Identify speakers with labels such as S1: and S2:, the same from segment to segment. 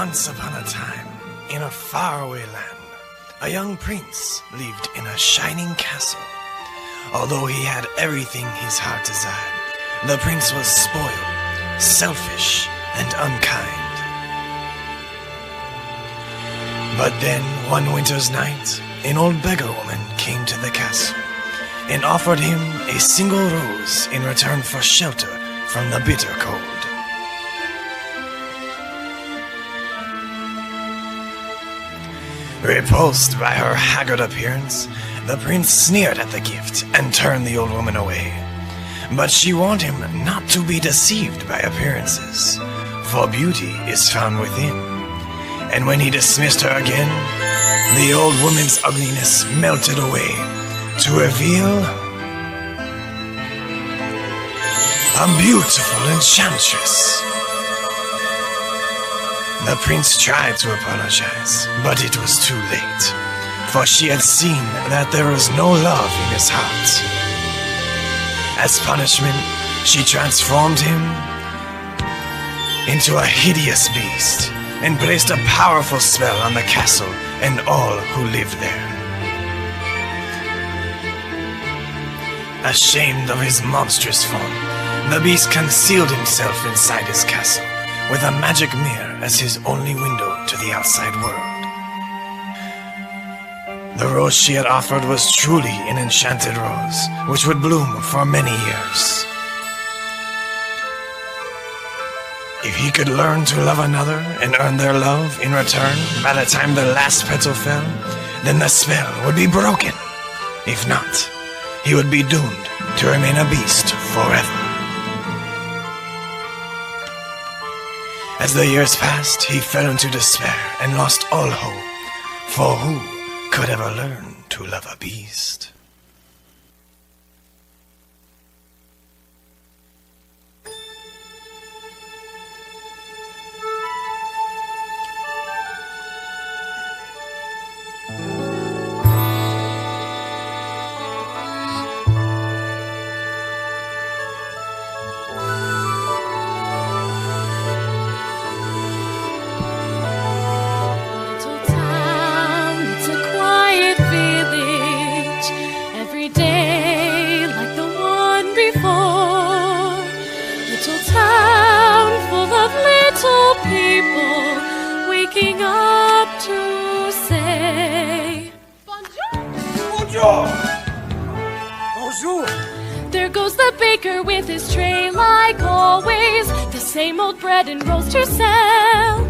S1: Once upon a time, in a faraway land, a young prince lived in a shining castle. Although he had everything his heart desired, the prince was spoiled, selfish, and unkind. But then, one winter's night, an old beggar woman came to the castle and offered him a single rose in return for shelter from the bitter cold. Repulsed by her haggard appearance, the prince sneered at the gift and turned the old woman away. But she warned him not to be deceived by appearances, for beauty is found within. And when he dismissed her again, the old woman's ugliness melted away to reveal a beautiful enchantress. The prince tried to apologize, but it was too late, for she had seen that there was no love in his heart. As punishment, she transformed him into a hideous beast and placed a powerful spell on the castle and all who lived there. Ashamed of his monstrous form, the beast concealed himself inside his castle, with a magic mirror as his only window to the outside world. The rose she had offered was truly an enchanted rose, which would bloom for many years. If he could learn to love another and earn their love in return by the time the last petal fell, then the spell would be broken. If not, he would be doomed to remain a beast forever. As the years passed, he fell into despair and lost all hope, for who could ever learn to love a beast?
S2: Bonjour! There goes the baker with his tray like always. The same old bread and rolls to sell.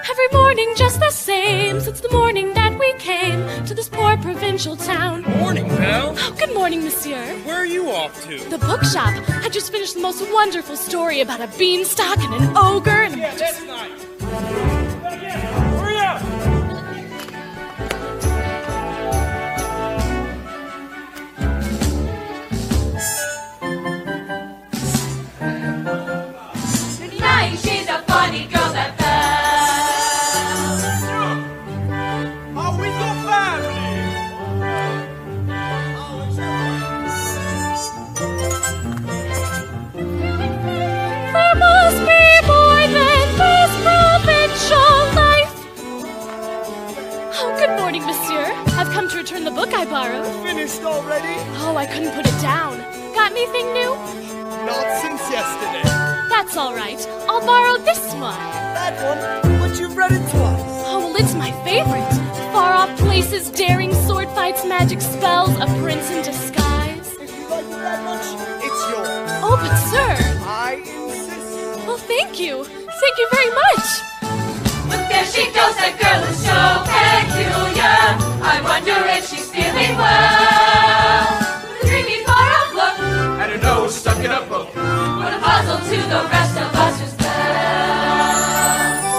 S2: Every morning just the same since the morning that we came to this poor provincial town.
S3: Morning, pal.
S2: Oh, good morning, monsieur.
S3: Where are you off to?
S2: The bookshop. I just finished the most wonderful story about a beanstalk and an ogre and...
S3: Yeah, that's nice. Hurry up!
S4: She's a funny girl that
S3: How is your family?
S2: There must be more than this provincial life. Oh, good morning, monsieur. I've come to return the book I borrowed.
S3: Finished already?
S2: Oh, I couldn't put it down. Got anything new?
S3: Not since yesterday.
S2: That's all right. I'll borrow this one.
S3: That one? But you've read it twice.
S2: Oh, well, it's my favorite. Far-off places, daring sword fights, magic spells, a prince in disguise.
S3: If you like it that much, it's yours.
S2: Oh, but sir.
S3: I insist.
S2: Well, thank you. Thank you very much.
S4: Look, there she goes, that girl is so peculiar. I wonder if she's feeling well. With a dreamy far-off look
S3: And her nose stuck in a book.
S4: what a puzzle to the rest of us as well.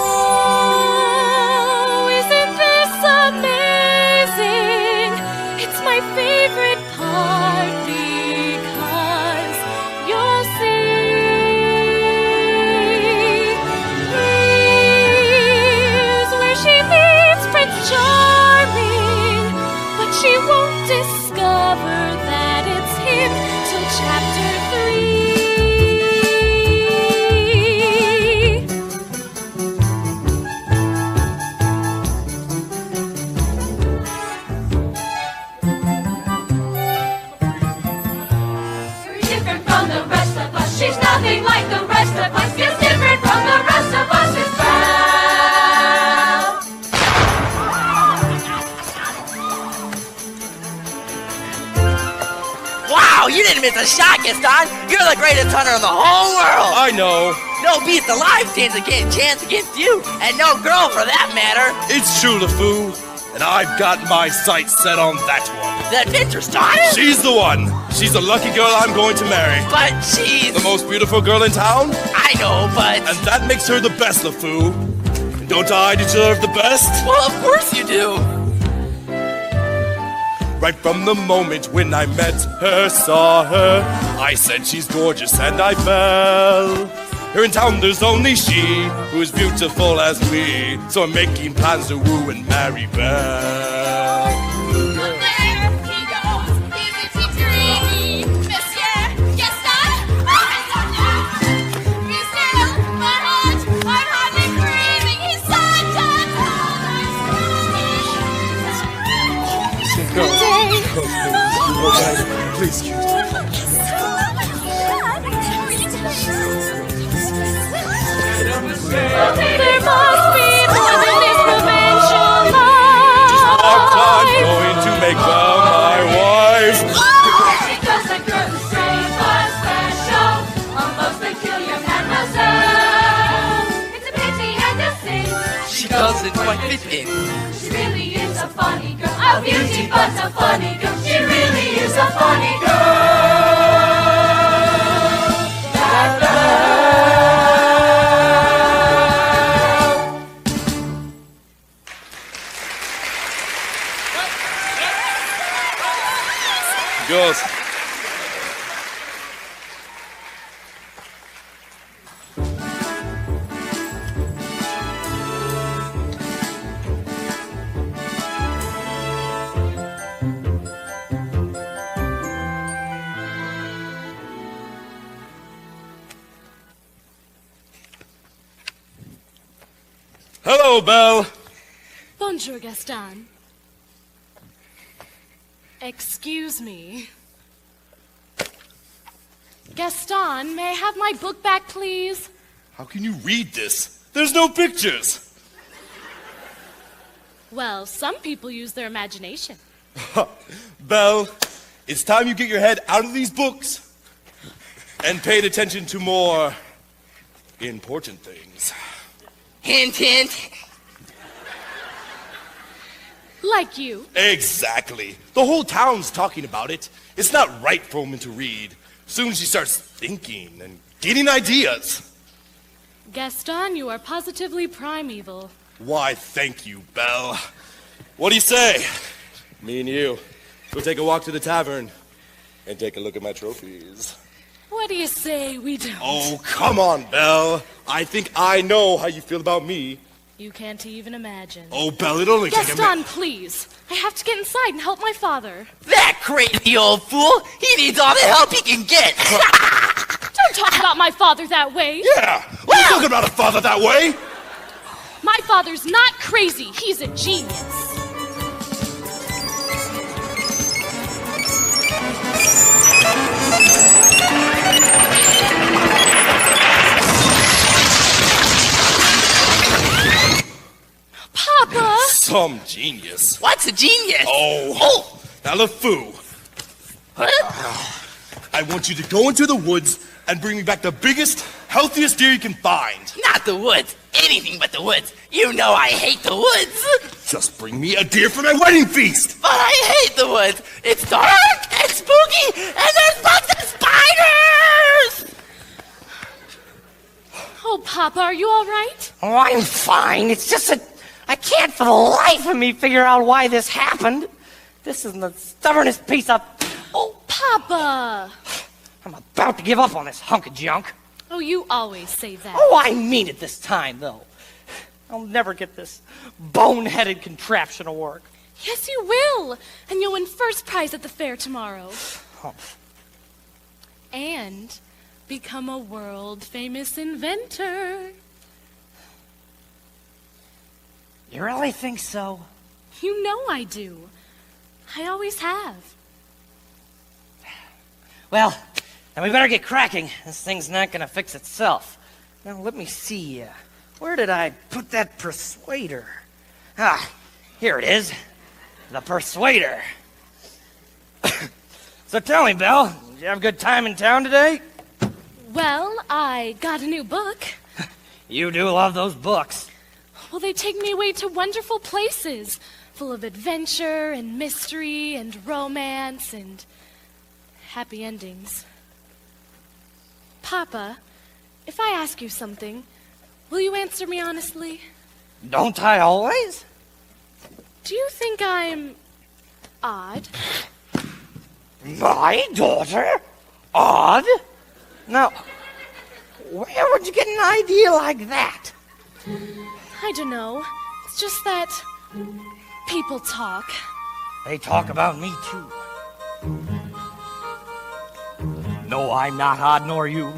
S2: Oh, isn't this amazing? It's my favorite part because you'll see. Here's where she meets Prince Charming, but she won't discuss
S5: Wow, you didn't miss a shot, Gaston. You're the greatest hunter in the whole world.
S6: I know.
S5: No beast alive stands a chance against you, and no girl for that matter.
S6: It's true, LeFou. And I've got my sights set on that one.
S5: The adventure star?
S6: She's the one. She's the lucky girl I'm going to marry.
S5: But she's...
S6: The most beautiful girl in town?
S5: I know, but...
S6: And that makes her the best, LeFou. And don't I deserve the best?
S5: Well, of course you do.
S6: Right from the moment when I met her, saw her, I said she's gorgeous and I fell. Here in town there's only she who is beautiful as me. So I'm making plans to woo and marry Belle.
S4: There he goes, dreamy, Monsieur Gaston. Be still, my heart, I'm hardly breathing. He's such a
S6: Please,
S2: There must be more than this provincial life.
S6: I'm going to make Belle my wife.
S4: She goes the girl who's strange but special, almost peculiar mademoiselle. It's a pity and a sin.
S5: She doesn't quite fit in.
S4: She really is a funny girl, a beauty but a funny girl. She really is a funny girl.
S6: Girls. Hello, Belle.
S2: Bonjour, Gaston. Excuse me. Gaston, may I have my book back, please?
S6: How can you read this? There's no pictures.
S2: Well, some people use their imagination.
S6: Belle, it's time you get your head out of these books and paid attention to more important things.
S5: Hint, hint.
S2: Like you.
S6: Exactly. The whole town's talking about it. It's not right for a woman to read. Soon she starts thinking and getting ideas.
S2: Gaston, you are positively primeval.
S6: Why, thank you, Belle. What do you say? Me and you. We'll take a walk to the tavern and take a look at my trophies.
S2: What do you say we don't?
S6: Oh, come on, Belle. I think I know how you feel about me.
S2: You can't even imagine.
S6: Oh, Belle, it only takes a
S2: Gaston,
S6: minute.
S2: please. I have to get inside and help my father.
S5: That crazy old fool. He needs all the help he can get.
S2: Don't talk about my father that way.
S6: Yeah, we're talking about a father that way.
S2: My father's not crazy. He's a genius. Papa!
S6: Some genius.
S5: What's a genius?
S6: Oh, now LeFou, I want you to go into the woods and bring me back the biggest, healthiest deer you can find.
S5: Not the woods. Anything but the woods. You know I hate the woods.
S6: Just bring me a deer for my wedding feast.
S5: But I hate the woods. It's dark and spooky, and there's bugs and spiders!
S2: Oh, Papa, are you all right?
S7: Oh, I'm fine. It's just that I can't for the life of me figure out why this happened. This is the stubbornest piece of...
S2: Oh, Papa!
S7: I'm about to give up on this hunk of junk.
S2: Oh, you always say that.
S7: Oh, I mean it this time, though. I'll never get this boneheaded contraption to work.
S2: Yes, you will. And you'll win first prize at the fair tomorrow.
S7: Oh.
S2: And become a world-famous inventor.
S7: You really think so?
S2: You know I do. I always have.
S7: Well, then we better get cracking. This thing's not gonna fix itself. Now, let me see. Where did I put that persuader? Ah, here it is. The persuader. So tell me, Belle, Did you have a good time in town today?
S2: Well, I got a new book.
S7: You do love those books.
S2: Well, they take me away to wonderful places, full of adventure and mystery and romance and happy endings. Papa, if I ask you something, will you answer me honestly?
S7: Don't I always?
S2: Do you think I'm odd?
S7: My daughter? Odd? Now, where would you get an idea like that?
S2: I don't know. It's just that people talk.
S7: They talk about me too. No, I'm not odd, nor you.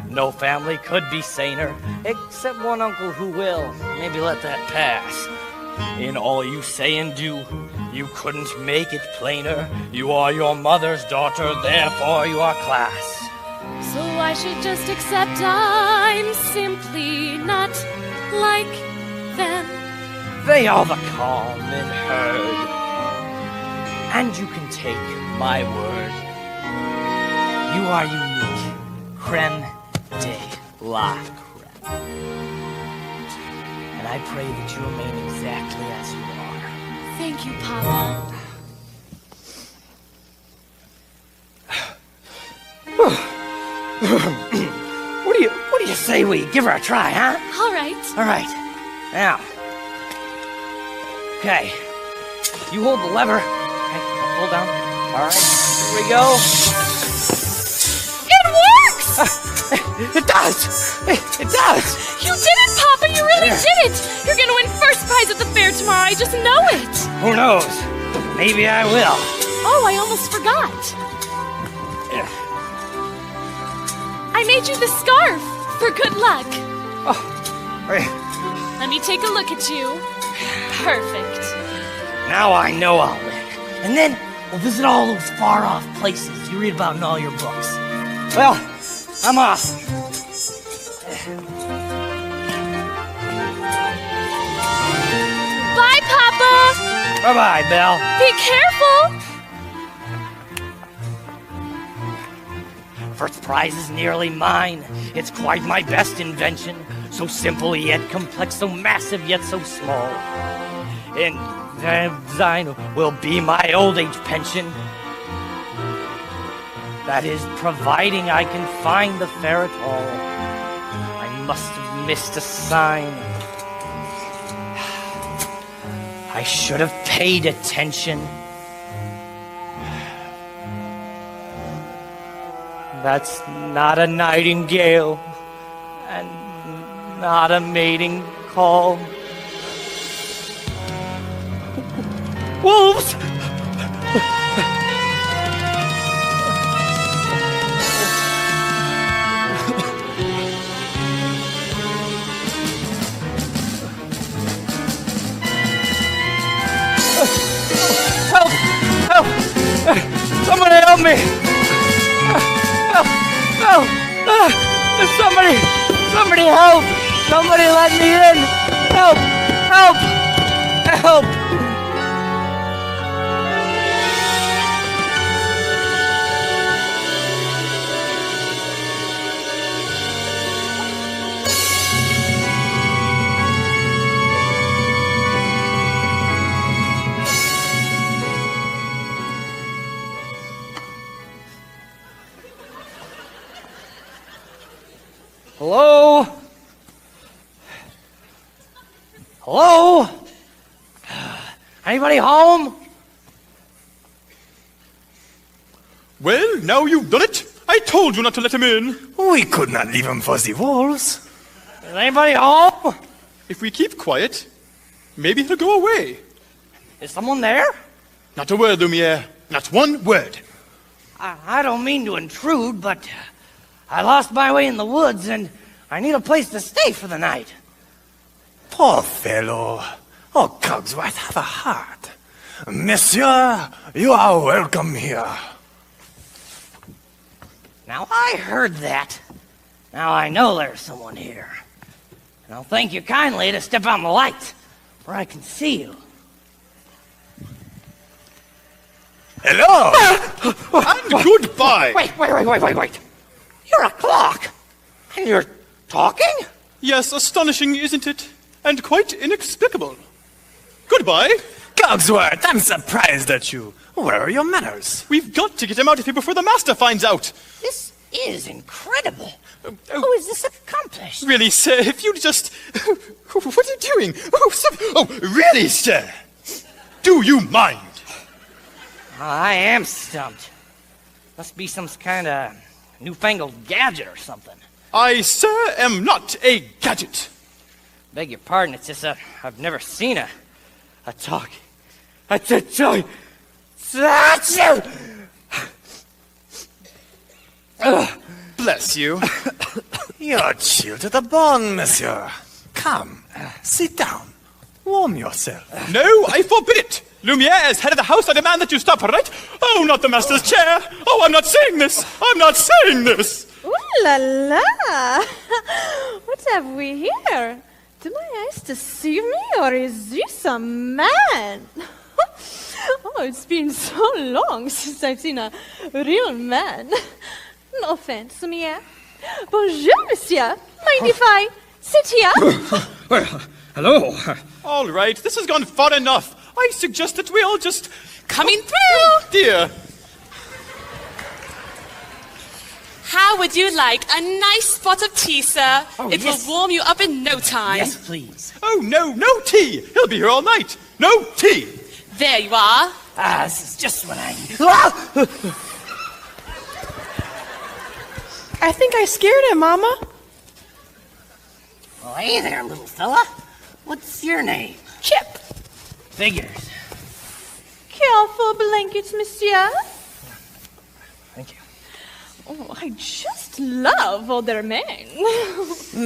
S7: No family could be saner, except one uncle who will. Maybe let that pass. In all you say and do, you couldn't make it plainer. You are your mother's daughter, therefore you are class.
S2: So I should just accept I'm simply not like them.
S7: They are the common herd. And you can take my word. You are unique. Creme de la creme. And I pray that you remain exactly as you are.
S2: Thank you, Papa.
S7: What do you say we give her a try, huh?
S2: All right.
S7: All right. Now. Okay. You hold the lever. Okay, hold down. All right. Here we go.
S2: It works!
S7: It does! It does!
S2: You did it, Papa! You really did it! You're gonna win first prize at the fair tomorrow. I just know it.
S7: Who knows? Maybe I will.
S2: Oh, I almost forgot. I made you the scarf for good luck.
S7: Oh, right.
S2: Let me take a look at you. Perfect.
S7: Now I know I'll win. And then we'll visit all those far-off places you read about in all your books. Well, I'm off.
S2: Bye, Papa.
S7: Bye-bye, Belle.
S2: Be careful.
S7: First prize is nearly mine. It's quite my best invention. So simple yet complex, so massive yet so small. And design will be my old age pension. That is, providing I can find the fair at all. I must have missed a sign. I should have paid attention. That's not a nightingale, and not a mating call. Wolves! Help! Help! Somebody help me! Help! Help! Somebody help! Somebody let me in! Help! Help! Help! Hello? Hello? Anybody home?
S6: Well, now you've done it. I told you not to let him in.
S1: We could not leave him for the wolves.
S7: Is anybody home?
S6: If we keep quiet, maybe he'll go away.
S7: Is someone there?
S6: Not a word, Lumiere. Not one word.
S7: I don't mean to intrude, but I lost my way in the woods and I need a place to stay for the night.
S1: Poor fellow. Oh, Cogsworth, have a heart. Monsieur, you are welcome here.
S7: Now I heard that. Now I know there's someone here. And I'll thank you kindly to step out in the light where I can see you.
S1: Hello!
S6: And goodbye. 5.
S7: Wait. You're a clock. And you're talking?
S3: Yes, astonishing, isn't it? And quite inexplicable. Goodbye.
S1: Cogsworth, I'm surprised at you. Where are your manners?
S3: We've got to get him out of here before the master finds out.
S7: This is incredible. How is this accomplished?
S3: Really, sir, if you'd just... What are you doing? Oh, really, sir? Do you mind?
S7: I am stumped. Must be some kind of newfangled gadget or something.
S3: I, sir, am not a gadget.
S7: Beg your pardon, it's just I've never seen a talking statue.
S3: Bless you.
S1: You're chilled to the bone, monsieur. Come, sit down. Warm yourself.
S3: No, I forbid it. Lumiere, as head of the house, I demand that you stop right. Oh, not the master's chair. Oh, I'm not saying this. I'm not saying this.
S8: Ooh la la! What have we here? Do my eyes deceive me, or is this a man? Oh, it's been so long since I've seen a real man. No offense, Lumiere. Bonjour, monsieur. Mind if I sit here?
S9: Well, hello.
S3: All right, this has gone far enough. I suggest that we all just...
S2: Coming through!
S3: Dear.
S2: How would you like a nice spot of tea, sir? It
S7: yes.
S2: will warm you up in no time.
S7: Yes, please.
S3: Oh, no tea. He'll be here all night. No tea.
S2: There you are.
S7: This is just what I need.
S8: I think I scared him, Mama.
S7: Well, hey there, little fella. What's your name?
S8: Chip.
S7: Figures.
S8: Careful blankets, monsieur.
S7: Thank you.
S8: Oh, I just love older men.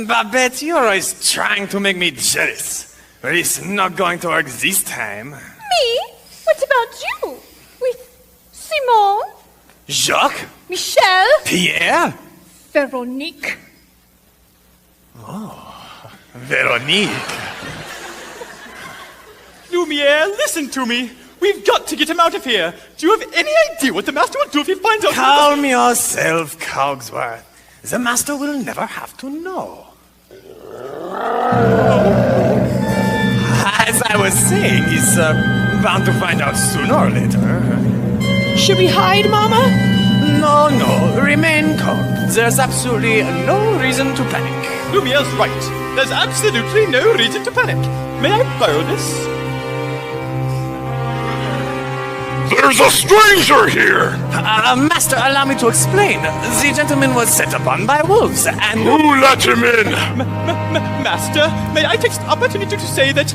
S1: Babette, you're always trying to make me jealous. But it's not going to work this time.
S8: Me? What about you? With Simone?
S1: Jacques?
S8: Michel?
S1: Pierre?
S8: Veronique?
S1: Veronique?
S3: Lumiere, listen to me. We've got to get him out of here. Do you have any idea what the master will do if he finds out?
S1: Calm yourself, Cogsworth. The master will never have to know. As I was saying, he's bound to find out sooner or later.
S8: Should we hide, Mama?
S1: No, remain calm. There's absolutely no reason to panic.
S3: Lumiere's right. There's absolutely no reason to panic. May I borrow this?
S6: There's a stranger here!
S1: Master, allow me to explain. The gentleman was set upon by wolves, and...
S6: Who let him in?
S3: Master, may I take this opportunity to say that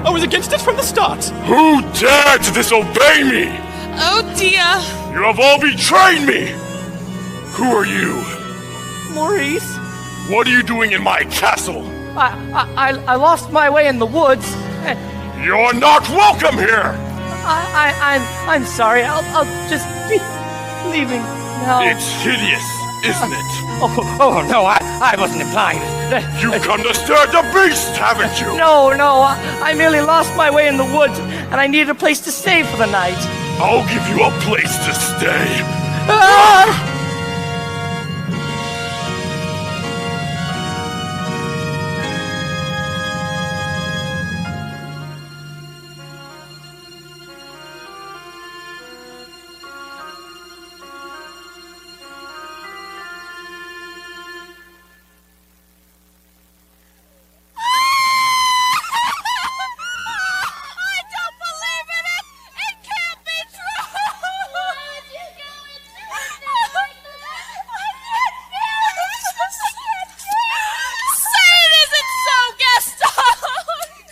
S3: I was against it from the start.
S6: Who dared to disobey me?
S2: Oh dear.
S6: You have all betrayed me! Who are you?
S7: Maurice,
S6: What are you doing in my castle?
S7: I lost my way in the woods.
S6: You're not welcome here!
S7: I'm sorry. I'll just be leaving now.
S6: It's hideous, isn't it?
S7: Oh no, I wasn't implying.
S6: You've come to stir the beast, haven't you?
S7: No, I merely lost my way in the woods, and I needed a place to stay for the night.
S6: I'll give you a place to stay.
S7: Ah!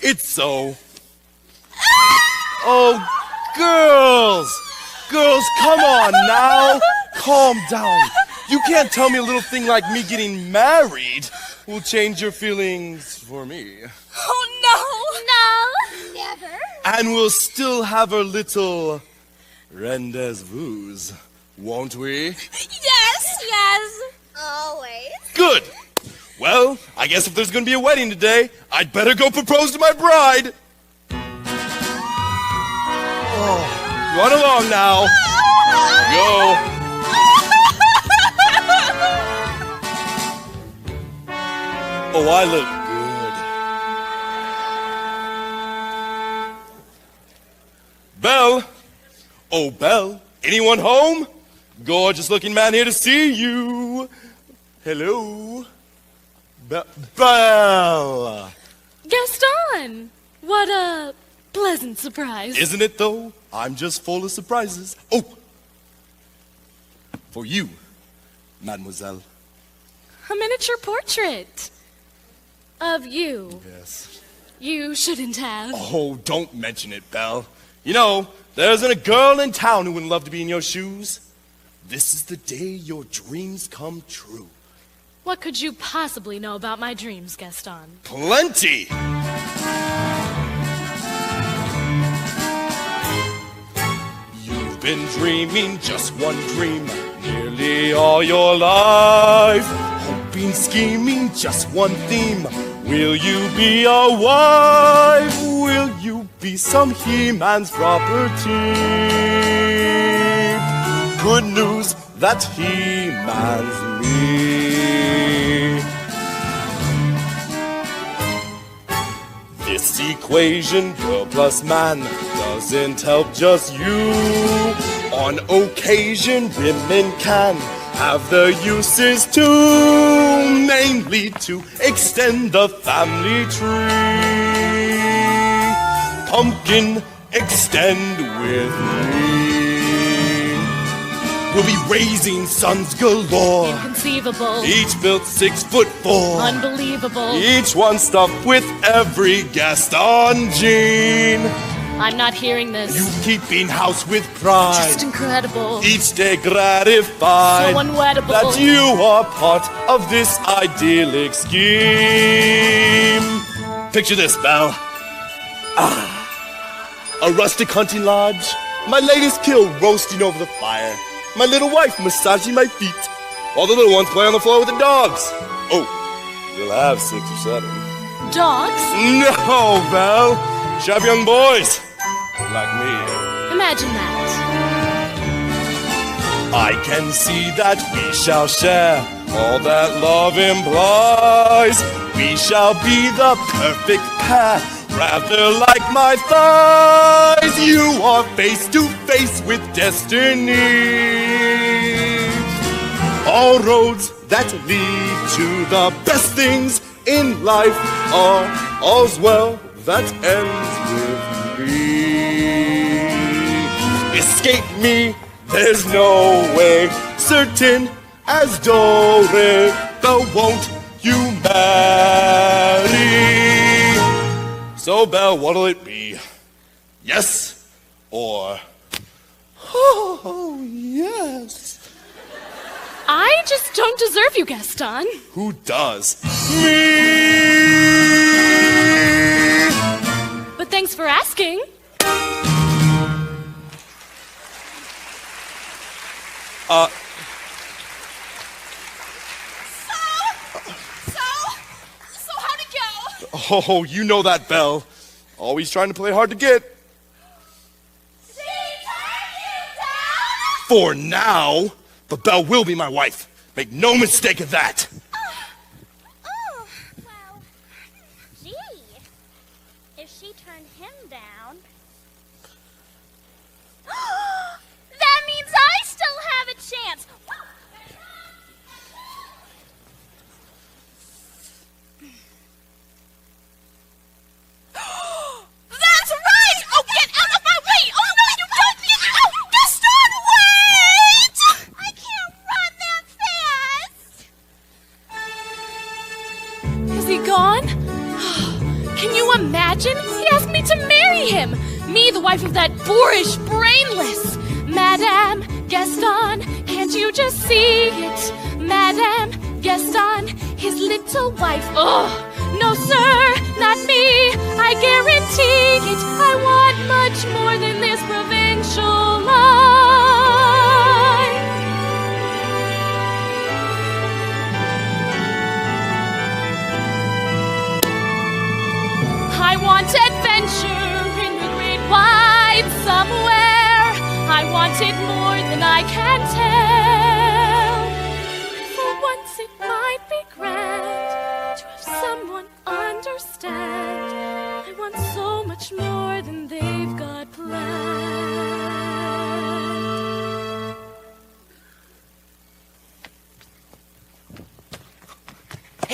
S6: It's so. Oh, girls! Girls, come on now! Calm down. You can't tell me a little thing like me getting married will change your feelings for me.
S2: Oh no.
S8: Never.
S6: And we'll still have our little rendezvous, won't we?
S2: Yes.
S8: Always.
S6: Good! Well, I guess if there's gonna be a wedding today, I'd better go propose to my bride! Oh, run along now. Go. I look good. Belle! Oh, Belle, anyone home? Gorgeous looking man here to see you. Hello? Belle!
S2: Gaston! What a pleasant surprise.
S6: Isn't it, though? I'm just full of surprises. Oh! For you, mademoiselle.
S2: A miniature portrait of you.
S6: Yes.
S2: You shouldn't have.
S6: Oh, don't mention it, Belle. You know, there isn't a girl in town who wouldn't love to be in your shoes. This is the day your dreams come true.
S2: What could you possibly know about my dreams, Gaston?
S6: Plenty! You've been dreaming just one dream nearly all your life. Hoping, scheming, just one theme. Will you be a wife? Will you be some He-Man's property? Good news, that He-Man's me. This equation, girl plus man, doesn't help just you. On occasion, women can have their uses too, mainly to extend the family tree. Pumpkin, extend with me. We'll be raising sons galore.
S2: Inconceivable.
S6: Each built 6'4".
S2: Unbelievable.
S6: Each one stuffed with every Gaston gene.
S2: I'm not hearing this.
S6: You keeping house with pride.
S2: Just incredible.
S6: Each day gratified.
S2: So unwettable.
S6: That you are part of this idyllic scheme. Picture this, Belle. A rustic hunting lodge. My latest kill roasting over the fire. My little wife massaging my feet. All the little ones play on the floor with the dogs. Oh, you'll have 6 or 7.
S2: Dogs?
S6: No, Belle. Sharp young boys. Like me.
S2: Imagine that.
S6: I can see that we shall share all that love implies. We shall be the perfect pair, rather like my thighs. You are face to face with destiny. All roads that lead to the best things in life are all's well that ends with me. Escape me, there's no way. Certain as Dorica, won't you marry? So, Belle, what'll it be? Yes or... Oh, yes.
S2: I just don't deserve you, Gaston.
S6: Who does? Me!
S2: But thanks for asking.
S4: So how'd it go?
S6: Oh, you know that, Belle. Always trying to play hard to get.
S4: She turned you down?
S6: For now. But Belle will be my wife. Make no mistake of that.
S9: Oh, well, gee. If she turned him down... that means I still have a chance.
S4: That's right! Oh, get out of my way! Oh, no, you don't get out! Gaston, wait!
S9: I can't run that fast.
S2: Is he gone? Can you imagine? He asked me to marry him. Me, the wife of that boorish, brainless Madame Gaston. Can't you just see it? Madame Gaston, his little wife. Oh, no, sir, not me. I guarantee it. I want much more than this provincial life. I want adventure in the great wide somewhere. I want it more than I can tell. For once it might be grand to have someone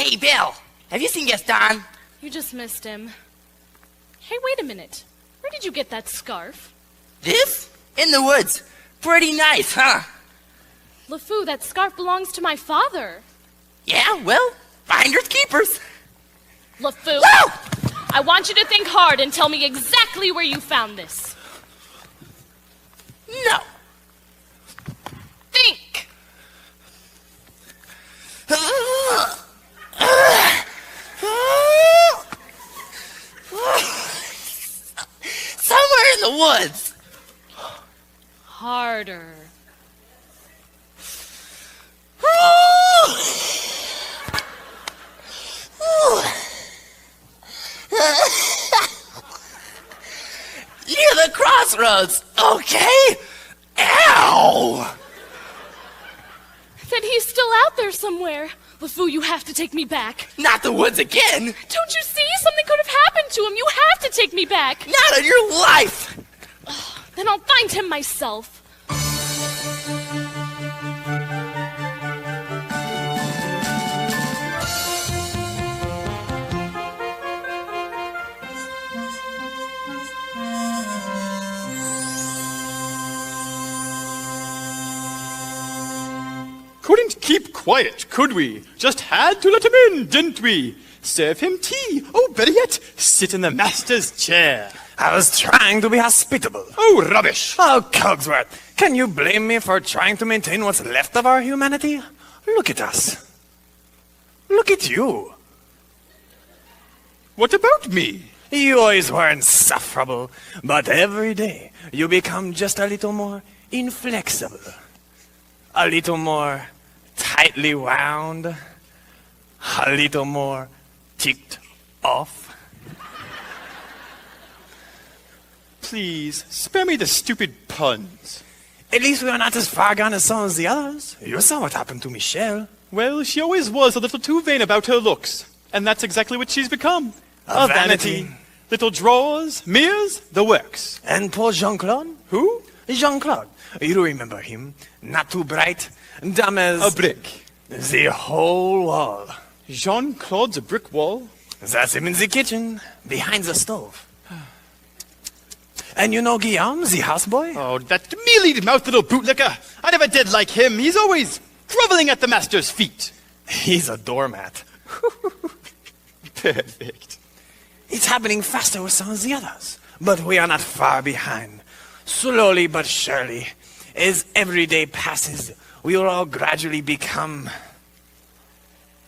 S5: Hey, Bill, have you seen Gaston?
S2: You just missed him. Hey, wait a minute. Where did you get that scarf?
S5: This? In the woods. Pretty nice, huh?
S2: LeFou, that scarf belongs to my father.
S5: Yeah, well, finders keepers.
S2: LeFou,
S5: Whoa!
S2: I want you to think hard and tell me exactly where you found this.
S5: No.
S2: Think!
S5: Somewhere in the woods.
S2: Harder.
S5: Near the crossroads, okay? Ow!
S2: Then he's still out there somewhere. LeFou, you have to take me back.
S5: Not the woods again.
S2: Don't you see? Something could have happened to him. You have to take me back.
S5: Not on your life.
S2: Then I'll find him myself.
S3: Couldn't keep quiet, could we? Just had to let him in, didn't we? Serve him tea. Oh, better yet, sit in the master's chair.
S1: I was trying to be hospitable.
S3: Oh, rubbish.
S1: Oh, Cogsworth, can you blame me for trying to maintain what's left of our humanity? Look at us. Look at you.
S3: What about me?
S1: You always were insufferable, but every day you become just a little more inflexible. A little more tightly wound. A little more ticked off.
S3: Please, spare me the stupid puns.
S1: At least we are not as far gone as some of the others. You saw what happened to Michelle.
S3: Well, she always was a little too vain about her looks. And that's exactly what she's become.
S1: A vanity.
S3: Little drawers, mirrors, the works.
S1: And poor Jean-Claude?
S3: Who?
S1: Jean-Claude. You remember him. Not too bright. Dumb as...
S3: A brick.
S1: The whole wall.
S3: Jean-Claude's a brick wall?
S1: That's him in the kitchen, behind the stove. And you know Guillaume, the houseboy?
S3: Oh, that mealy-mouthed little bootlicker. I never did like him. He's always groveling at the master's feet.
S1: He's a doormat.
S3: Perfect.
S1: It's happening faster with some of the others. But we are not far behind. Slowly but surely, as every day passes, we will all gradually become...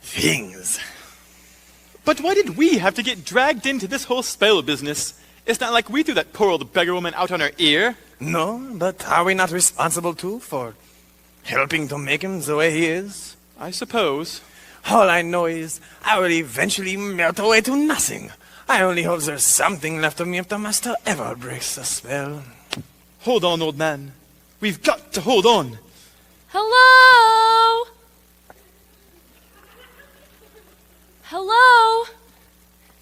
S1: things.
S3: But why did we have to get dragged into this whole spell business? It's not like we threw that poor old beggar woman out on her ear.
S1: No, but are we not responsible too for helping to make him the way he is?
S3: I suppose.
S1: All I know is I will eventually melt away to nothing. I only hope there's something left of me if the master ever breaks the spell.
S3: Hold on, old man. We've got to hold on.
S2: Hello? Hello?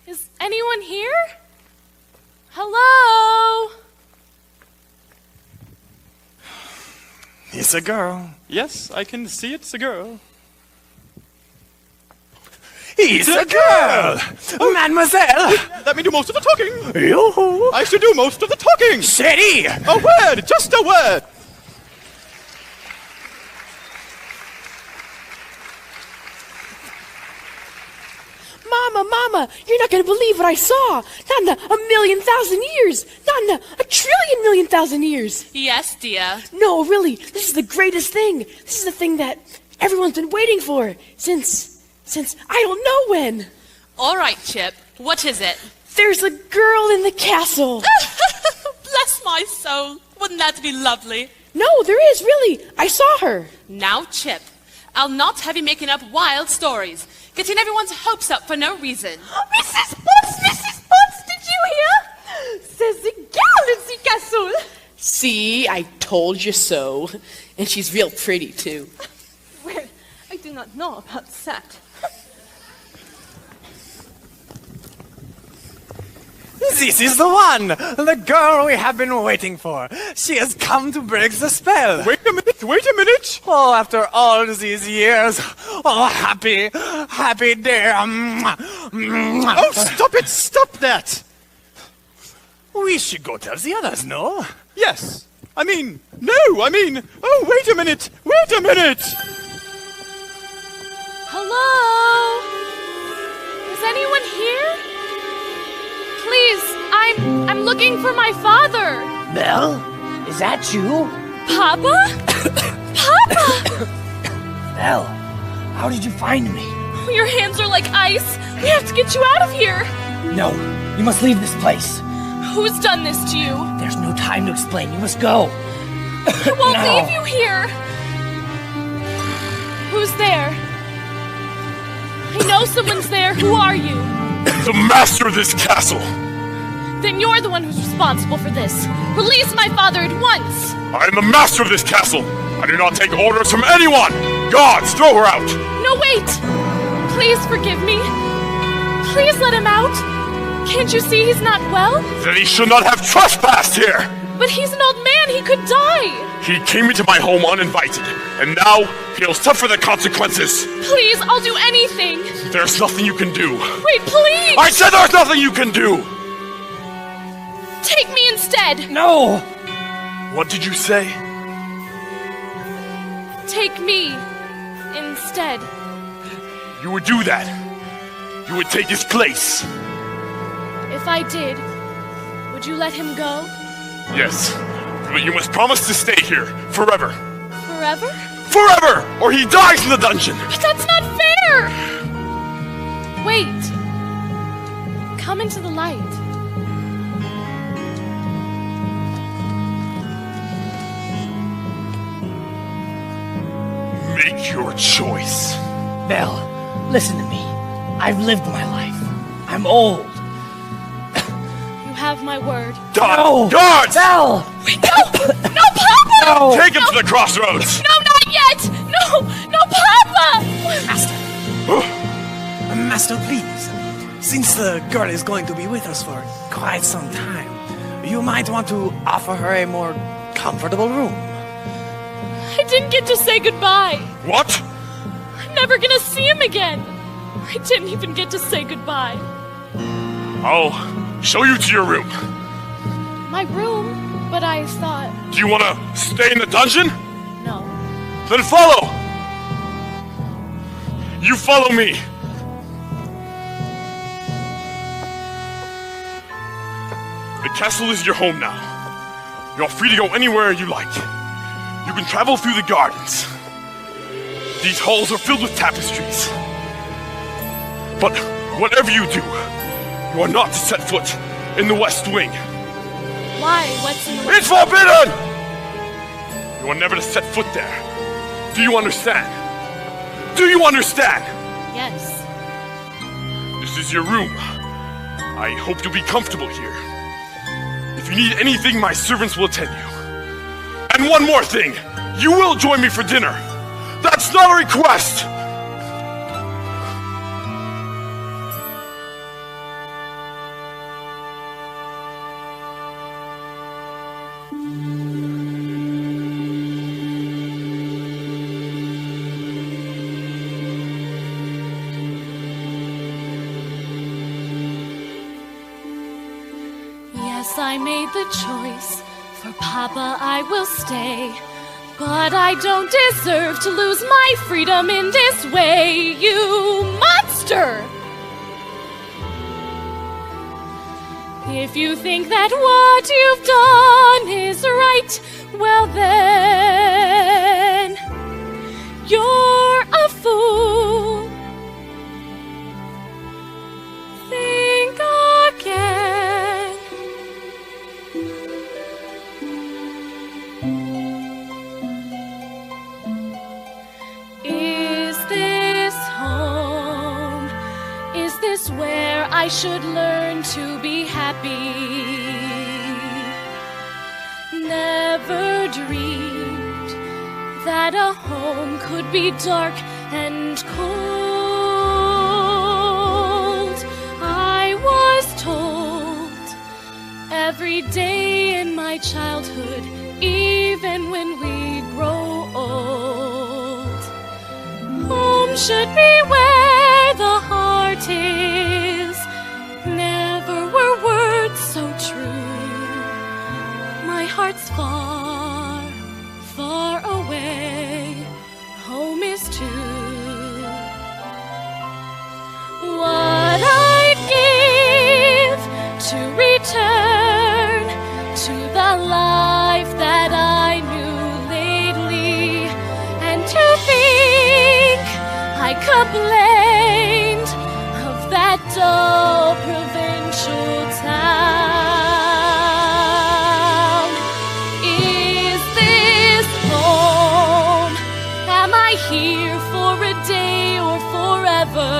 S2: Is anyone here? Hello?
S1: It's a girl.
S3: Yes, I can see it's a girl.
S1: It's a girl! Mademoiselle!
S3: Let me do most of the talking.
S1: Yoo-hoo!
S3: I should do most of the talking.
S1: Steady!
S3: A word, just a word.
S10: Mama, you're not going to believe what I saw. Not in a million thousand years. Not in a trillion million thousand years.
S2: Yes, dear.
S10: No, really, this is the greatest thing. This is the thing that everyone's been waiting for since I don't know when.
S2: All right, Chip. What is it?
S10: There's a girl in the castle.
S2: Bless my soul. Wouldn't that be lovely?
S10: No, there is, really. I saw her.
S2: Now, Chip, I'll not have you making up wild stories, getting everyone's hopes up for no reason.
S8: Mrs. Potts, did you hear? There's a girl in the castle.
S10: See, I told you so. And she's real pretty, too.
S8: Well, I do not know about that.
S1: This is the one! The girl we have been waiting for. She has come to break the spell.
S3: Wait a minute.
S1: Oh, after all these years,
S5: Oh, happy day.
S3: Oh, stop it! Stop that!
S5: We should go tell the others, no?
S3: Yes. I mean, oh, wait a minute! Wait a minute!
S2: Hello? Is anyone here? Please, I'm looking for my father.
S7: Belle, is that you?
S2: Papa? Papa!
S7: Belle, how did you find me?
S2: Your hands are like ice. We have to get you out of here.
S7: No, you must leave this place.
S2: Who's done this to you?
S7: There's no time to explain. You must go.
S2: I won't
S7: No.
S2: leave you here. Who's there? I know someone's there. Who are you?
S6: The master of this castle!
S2: Then you're the one who's responsible for this. Release my father at once.
S6: I am the master of this castle! I do not take orders from anyone! Gods, throw her out!
S2: No, wait! Please forgive me. Please let him out. Can't you see he's not well?
S6: Then he should not have trespassed here!
S2: But he's an old man. He could die.
S6: He came into my home uninvited, and now he'll suffer the consequences!
S2: Please, I'll do anything.
S6: There's nothing you can do!
S2: Wait, please!
S6: I said there's nothing you can do!
S2: Take me instead.
S7: No!
S6: What did you say?
S2: Take me instead.
S6: You would do that. You would take his place.
S2: If I did, would you let him go?
S6: Yes, but you must promise to stay here forever.
S2: Forever?
S6: Forever! Or he dies in the dungeon!
S2: But that's not fair! Wait. Come into the light.
S6: Make your choice.
S7: Belle, listen to me. I've lived my life. I'm old.
S2: You have my word.
S7: No!
S6: Guards!
S7: Belle!
S2: Wait, no! No, Papa!
S7: No!
S6: Take him to the crossroads!
S2: No, not yet! No! No, Papa!
S1: Master, please. Since the girl is going to be with us for quite some time, you might want to offer her a more comfortable room.
S2: I didn't get to say goodbye.
S6: What?
S2: I'm never gonna see him again. I didn't even get to say goodbye.
S6: I'll show you to your room.
S2: My room? But I thought...
S6: Do you want to stay in the dungeon?
S2: No.
S6: Then follow! You follow me. The castle is your home now. You're free to go anywhere you like. You can travel through the gardens. These halls are filled with tapestries. But whatever you do, you are not to set foot in the West Wing.
S2: Why? What's in the...
S6: It's forbidden! You are never to set foot there. Do you understand? Do you understand?
S2: Yes.
S6: This is your room. I hope you'll be comfortable here. If you need anything, my servants will attend you. And one more thing, you will join me for dinner. That's not a request!
S2: Yes, I made the choice. For Papa, I will stay. But I don't deserve to lose my freedom in this way, you monster! If you think that what you've done is right, well then, you're a fool. Think again. Is this home? Is this where I should learn to be happy? Never dreamed that a home could be dark and cold. I was told every day in my childhood, even when we grow old, home should be where the heart is. Never were words so true. My heart's far, far away. Home is too. What I'd give to return to the life that I knew lately, and to think I complained of that dull provincial town. Is this home? Am I here for a day or forever?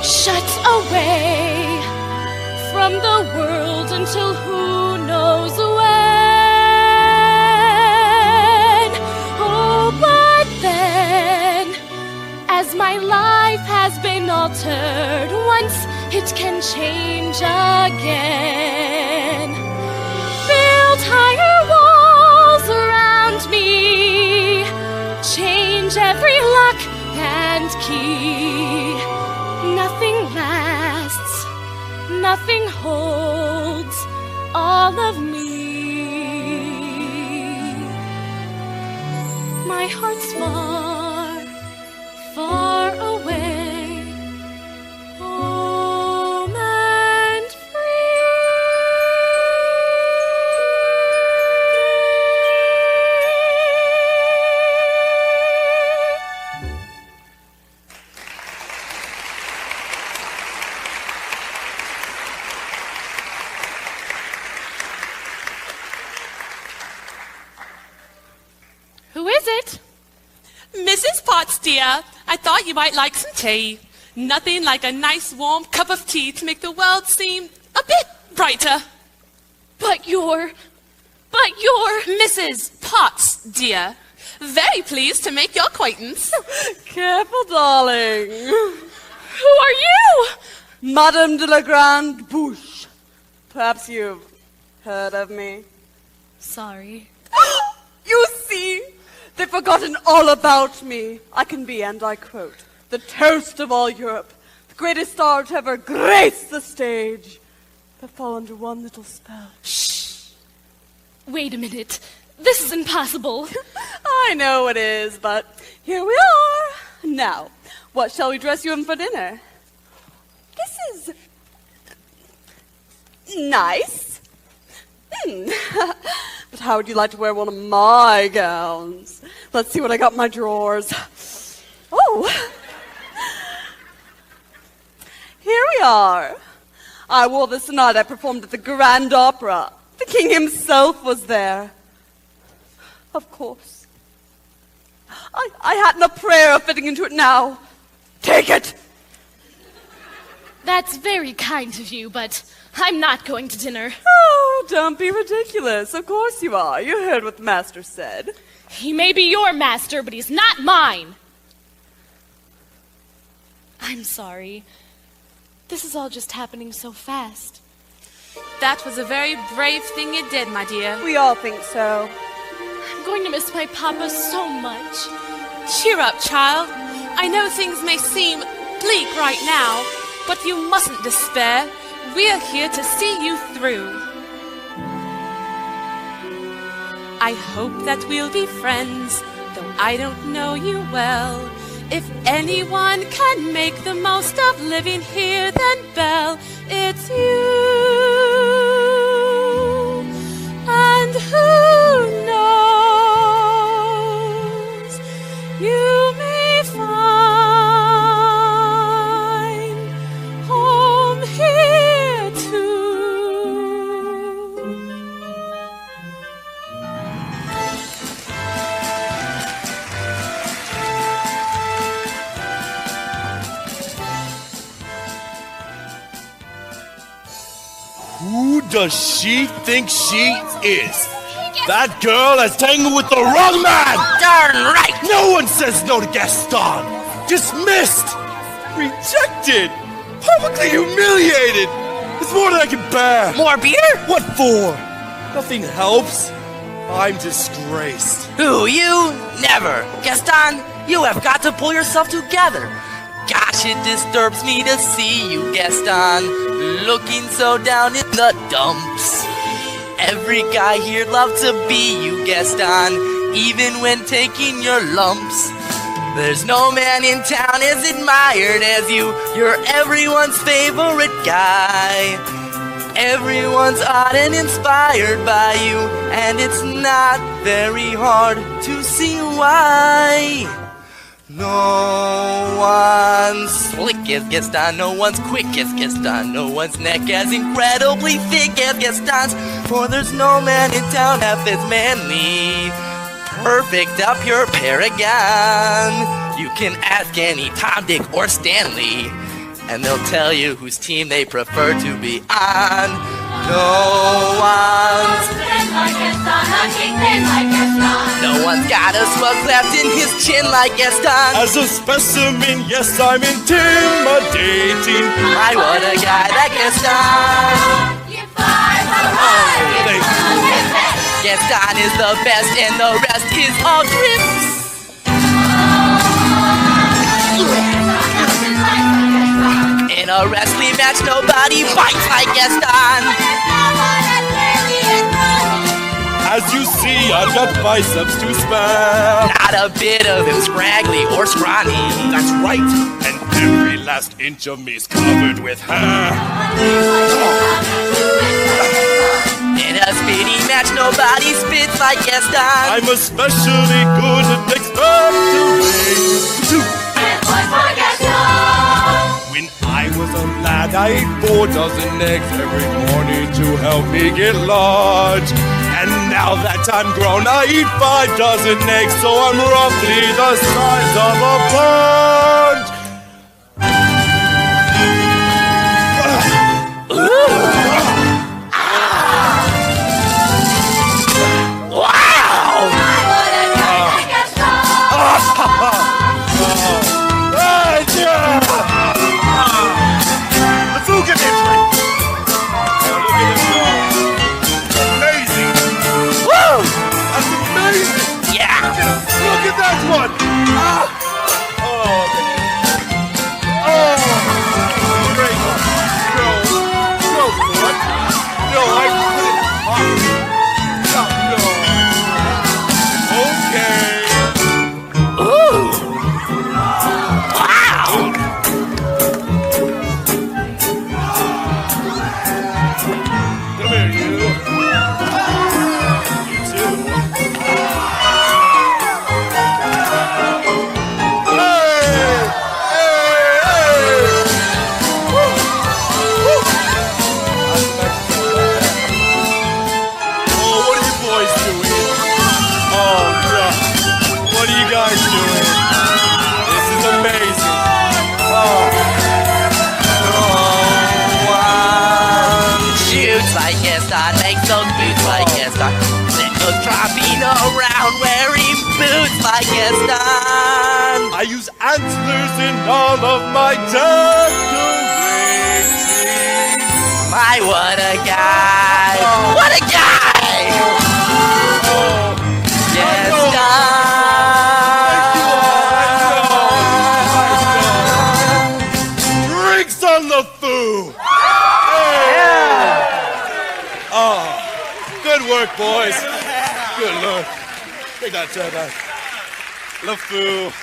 S2: Shut away from the world until who knows when. Oh, but then, as my life has been altered once, it can change again. Build higher walls around me, change every lock and key. Nothing lasts, nothing holds all of me. My heart's far, far away, home and Who is it?
S11: Mrs. Potts, dear, I thought you might like some tea. Nothing like a nice warm cup of tea to make the world seem a bit brighter.
S2: But you're
S11: Mrs. Potts, dear. Very pleased to make your acquaintance.
S12: Careful, darling.
S2: Who are you?
S12: Madame de la Grande Bouche. Perhaps you've heard of me.
S2: Sorry.
S12: You see, they've forgotten all about me. I can be, and I quote, the toast of all Europe, the greatest star to ever grace the stage. They fall under one little spell.
S2: Shh. Wait a minute. This is impossible.
S12: I know it is, but here we are. Now, what shall we dress you in for dinner? This is nice. But how would you like to wear one of my gowns? Let's see what I got in my drawers. Oh. Here we are. I wore this the night I performed at the Grand Opera. The king himself was there. Of course. I hadn't a prayer of fitting into it now. Take it!
S2: That's very kind of you, but I'm not going to dinner.
S12: Oh, don't be ridiculous. Of course you are. You heard what the master said.
S2: He may be your master, but he's not mine. I'm sorry. This is all just happening so fast.
S11: That was a very brave thing you did, my dear.
S12: We all think so.
S2: I'm going to miss my papa so much.
S11: Cheer up, child. I know things may seem bleak right now, but you mustn't despair. We're here to see you through. I hope that we'll be friends, though I don't know you well. If anyone can make the most of living here, then Belle, it's you. And who knows, you may find home here too.
S6: Who does she think she is? That girl has tangled with the wrong man!
S5: Darn right!
S6: No one says no to Gaston! Dismissed! Rejected! Publicly humiliated! It's more than I can bear!
S5: More beer?
S6: What for? Nothing helps. I'm disgraced.
S5: Who, you? Never. Gaston, you have got to pull yourself together. Gosh, it disturbs me to see you, Gaston, looking so down in the dumps. Every guy here loves to be you, Gaston, even when taking your lumps. There's no man in town as admired as you. You're everyone's favorite guy. Everyone's odd and inspired by you, and it's not very hard to see why. No one's slick as Gaston, no one's quick as Gaston, no one's neck as incredibly thick as Gaston's, for there's no man in town half as manly. Perfect, a pure paragon. You can ask any Tom, Dick, or Stanley, and they'll tell you whose team they prefer to be on. No one's No one's got a swell cleft in his chin like Gaston.
S6: As a specimen, yes, I'm intimidating.
S5: I want a guy like Gaston.
S6: Thank you.
S5: Gaston is the best and the rest is all grips. In a wrestling match, nobody fights like Gaston.
S6: As you see, I've got biceps to spare.
S5: Not a bit of him scraggly or scrawny.
S6: That's right, and every last inch of me's covered with hair.
S5: In a speedy match, nobody spits like Gaston.
S6: I'm especially good at expectorating. When I was a lad, I ate 4 dozen eggs every morning to help me get large. And now that I'm grown, I eat 5 dozen eggs, so I'm roughly the size of a punch. The food gets interesting. Look at him go. Amazing. Woo! That's amazing.
S5: Yeah.
S6: Look at that one. Great one. No, what? No, I couldn't. No. Okay.
S5: Ooh. Wow.
S6: Come here, you. You too.
S5: Tromping around wearing boots like Gaston.
S6: I use antlers in all of my decorating.
S5: My, what a guy! What a guy!
S6: Gaston! Drinks on the foo! Yeah! Oh, good work, boys. Good Lord. Take that chair back. LeFou.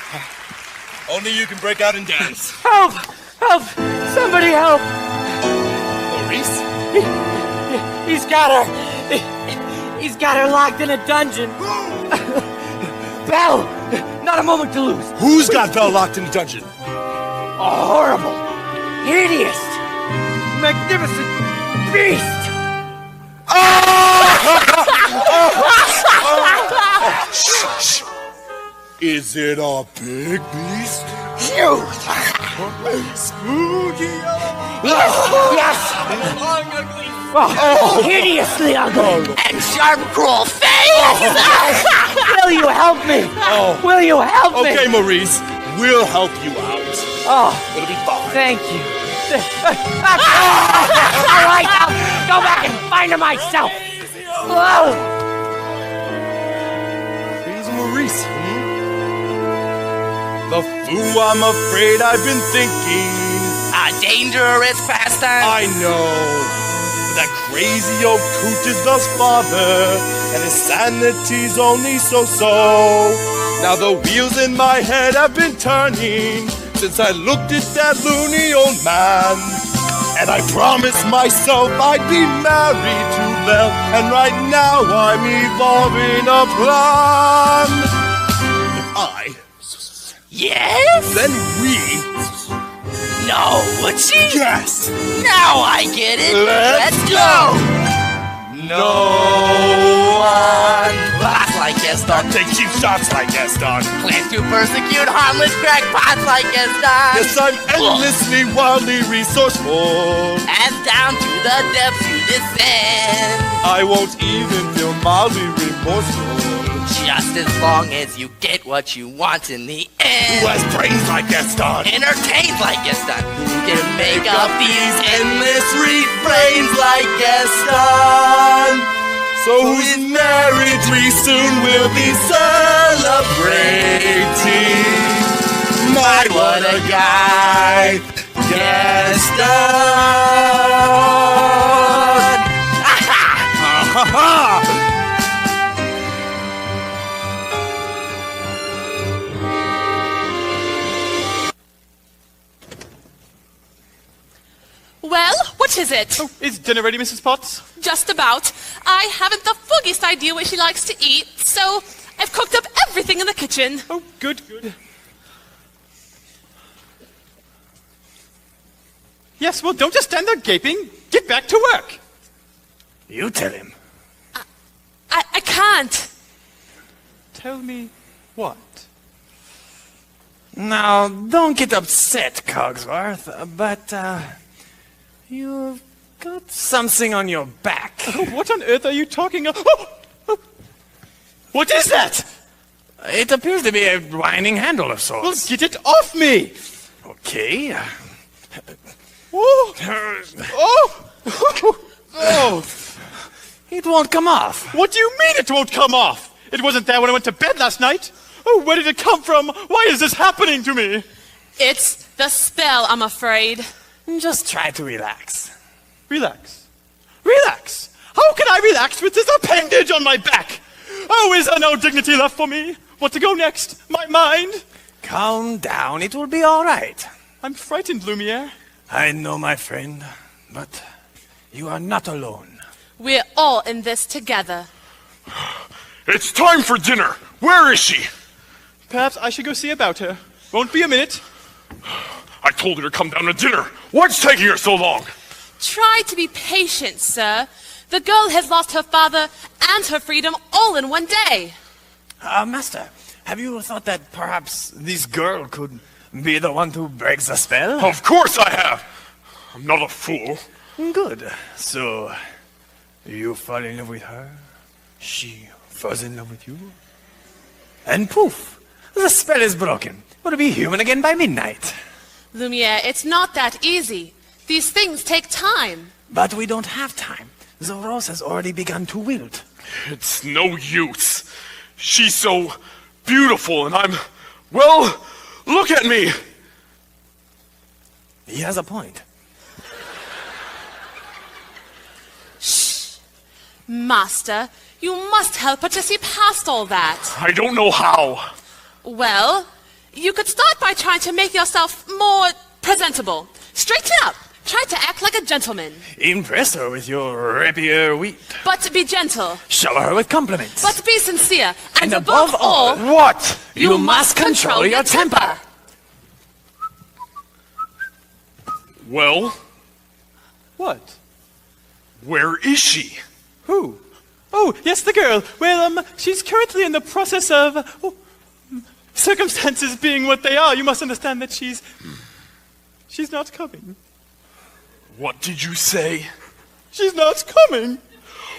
S6: Only you can break out and dance.
S7: Help! Help! Somebody help!
S6: Maurice?
S7: He's got her. He's got her locked in a dungeon. Belle! Not a moment to lose.
S6: Who's got Belle locked in a dungeon?
S7: A horrible, hideous, magnificent beast!
S6: Shh. Is it a big beast?
S7: Huge!
S6: Spooky!
S7: Yes! Oh, hideously ugly!
S5: And sharp, cruel face!
S7: Will you help me?
S6: Oh.
S7: Will you help me?
S6: Okay, Maurice. We'll help you out.
S7: Oh,
S6: it'll be fine.
S7: Thank you. All right, I'll go back and find her myself. Whoa.
S6: Greece, The foo, I'm afraid I've been thinking.
S5: A dangerous pastime.
S6: I know. That crazy old coot is the father, and his sanity's only so-so. Now the wheels in my head have been turning since I looked at that loony old man. And I promised myself I'd be married to Belle, and right now I'm evolving a plan. If I...
S5: Yes?
S6: Then we...
S5: No, would she?
S6: Yes!
S5: Now I get it!
S6: Let's
S5: go!
S6: No
S5: one laughs like Gaston.
S6: Take cheap shots like Gaston.
S5: Plans to persecute harmless crackpots like Gaston.
S6: Yes, I'm endlessly, wildly resourceful.
S5: And down to the depths you descend.
S6: I won't even feel mildly remorseful.
S5: Just as long as you get what you want in the end.
S6: Who has brains like Gaston?
S5: Entertains like Gaston. Who can make up these endless refrains like Gaston?
S6: So whose marriage we soon will be celebrating. My, what a guy, Gaston! Ha ha!
S11: Well, what is it?
S3: Oh, is dinner ready, Mrs. Potts?
S11: Just about. I haven't the foggiest idea what she likes to eat, so I've cooked up everything in the kitchen.
S3: Oh, good, good. Yes, well, don't just stand there gaping. Get back to work.
S1: You tell him.
S11: I can't.
S3: Tell me what?
S1: Now, don't get upset, Cogsworth, but, you've got something on your back.
S3: Oh, what on earth are you talking of? Oh! Oh! What is that?
S1: It appears to be a winding handle of sorts.
S3: Well, get it off me!
S1: Okay.
S3: Oh! Oh! Oh!
S1: It won't come off.
S3: What do you mean it won't come off? It wasn't there when I went to bed last night. Oh, where did it come from? Why is this happening to me?
S11: It's the spell, I'm afraid.
S1: Just try to relax.
S3: Relax. Relax? How can I relax with this appendage on my back? Oh, is there no dignity left for me? What to go next? My mind?
S1: Calm down. It will be all right.
S3: I'm frightened, Lumiere.
S1: I know, my friend, but you are not alone.
S11: We're all in this together.
S6: It's time for dinner. Where is she?
S3: Perhaps I should go see about her. Won't be a minute.
S6: I told her to come down to dinner. What's taking her so long?
S11: Try to be patient, sir. The girl has lost her father and her freedom all in one day.
S1: Master, have you thought that perhaps this girl could be the one who breaks the spell?
S6: Of course I have. I'm not a fool.
S1: Good. So, you fall in love with her, she falls in love with you, and poof, the spell is broken. We'll be human again by midnight.
S11: Lumiere, it's not that easy. These things take time.
S1: But we don't have time. The rose has already begun to wilt.
S6: It's no use. She's so beautiful, and I'm... Well, look at me.
S1: He has a point.
S11: Shh. Master, you must help her to see past all that.
S6: I don't know how.
S11: Well, you could start by trying to make yourself more presentable. Straighten up. Try to act like a gentleman.
S1: Impress her with your rapier wheat.
S11: But be gentle.
S1: Shower her with compliments.
S11: But be sincere. And
S1: above all,
S6: what?
S1: You must control your temper.
S6: Well?
S3: What?
S6: Where is she?
S3: Who? Oh, yes, the girl. Well, she's currently in the process of... circumstances being what they are, you must understand that she's not coming.
S6: What did you say?
S3: She's not coming.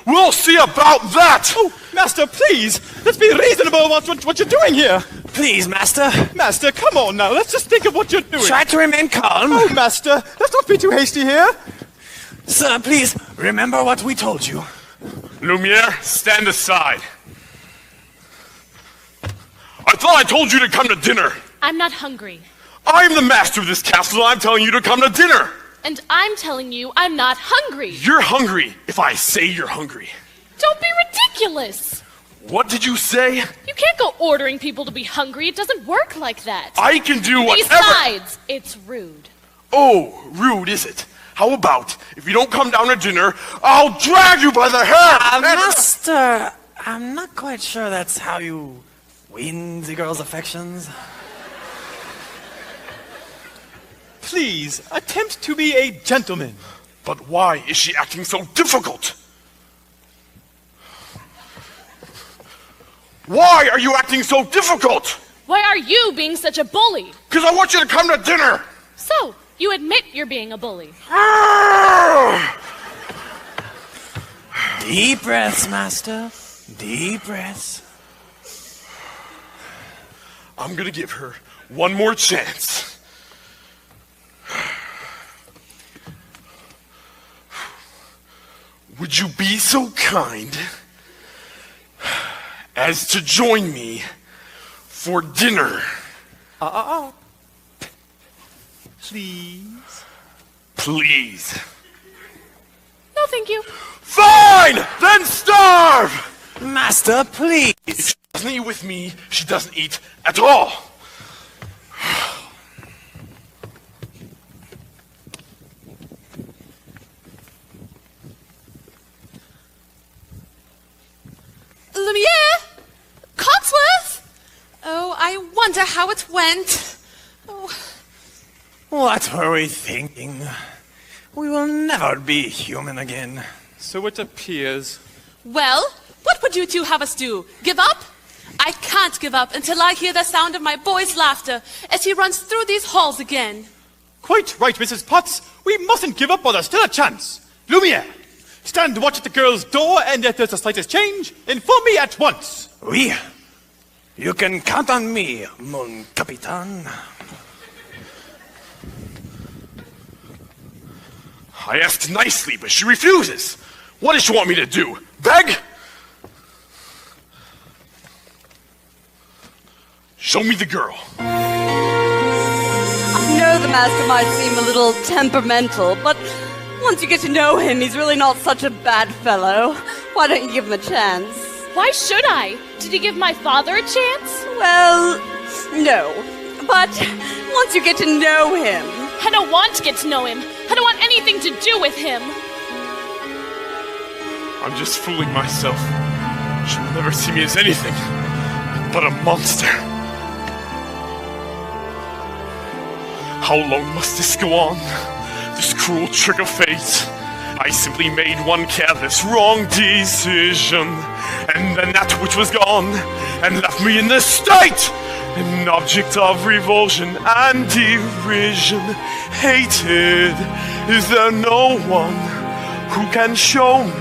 S6: We'll see about that!
S3: Oh, Master, please! Let's be reasonable about what you're doing here!
S1: Please, Master.
S3: Master, come on now. Let's just think of what you're doing.
S1: Try to remain calm.
S3: Oh, Master, let's not be too hasty here.
S1: Sir, please, remember what we told you.
S6: Lumiere, stand aside. thought I told you to come to dinner.
S2: I'm not hungry.
S6: I'm the master of this castle, and I'm telling you to come to dinner.
S2: And I'm telling you, I'm not hungry.
S6: You're hungry if I say you're hungry.
S2: Don't be ridiculous.
S6: What did you say?
S2: You can't go ordering people to be hungry. It doesn't work like that.
S6: I can do whatever.
S2: Besides, it's rude.
S6: Oh, rude, is it? How about, if you don't come down to dinner, I'll drag you by the hair!
S1: Master, I'm not quite sure that's how you win the girl's affections.
S3: Please, attempt to be a gentleman.
S6: But why is she acting so difficult? Why are you acting so difficult?
S2: Why are you being such a bully?
S6: Because I want you to come to dinner!
S2: So, you admit you're being a bully.
S1: Deep breaths, Master. Deep breaths.
S6: I'm gonna give her one more chance. Would you be so kind as to join me for dinner?
S3: Please.
S6: Please.
S2: No, thank you.
S6: Fine! Then starve!
S1: Master, please.
S6: If she doesn't eat with me, she doesn't eat at all.
S11: Lumiere? Cogsworth? Oh, I wonder how it went. Oh.
S1: What were we thinking? We will never be human again.
S3: So it appears.
S11: Well, what would you two have us do? Give up? I can't give up until I hear the sound of my boy's laughter as he runs through these halls again.
S3: Quite right, Mrs. Potts. We mustn't give up while there's still a chance. Lumiere, stand watch at the girl's door, and if there's the slightest change, inform me at once.
S1: Oui. You can count on me, mon capitan.
S6: I asked nicely, but she refuses. What does she want me to do? Beg? Show me the girl.
S12: I know the master might seem a little temperamental, but once you get to know him, he's really not such a bad fellow. Why don't you give him a chance?
S2: Why should I? Did he give my father a chance?
S12: Well, no. But once you get to know him...
S2: I don't want to get to know him. I don't want anything to do with him.
S6: I'm just fooling myself. She'll never see me as anything but a monster. How long must this go on? This cruel trick of fate. I simply made one careless, wrong decision, and then that which was gone, and left me in this state, an object of revulsion and derision. Hated, is there no one who can show me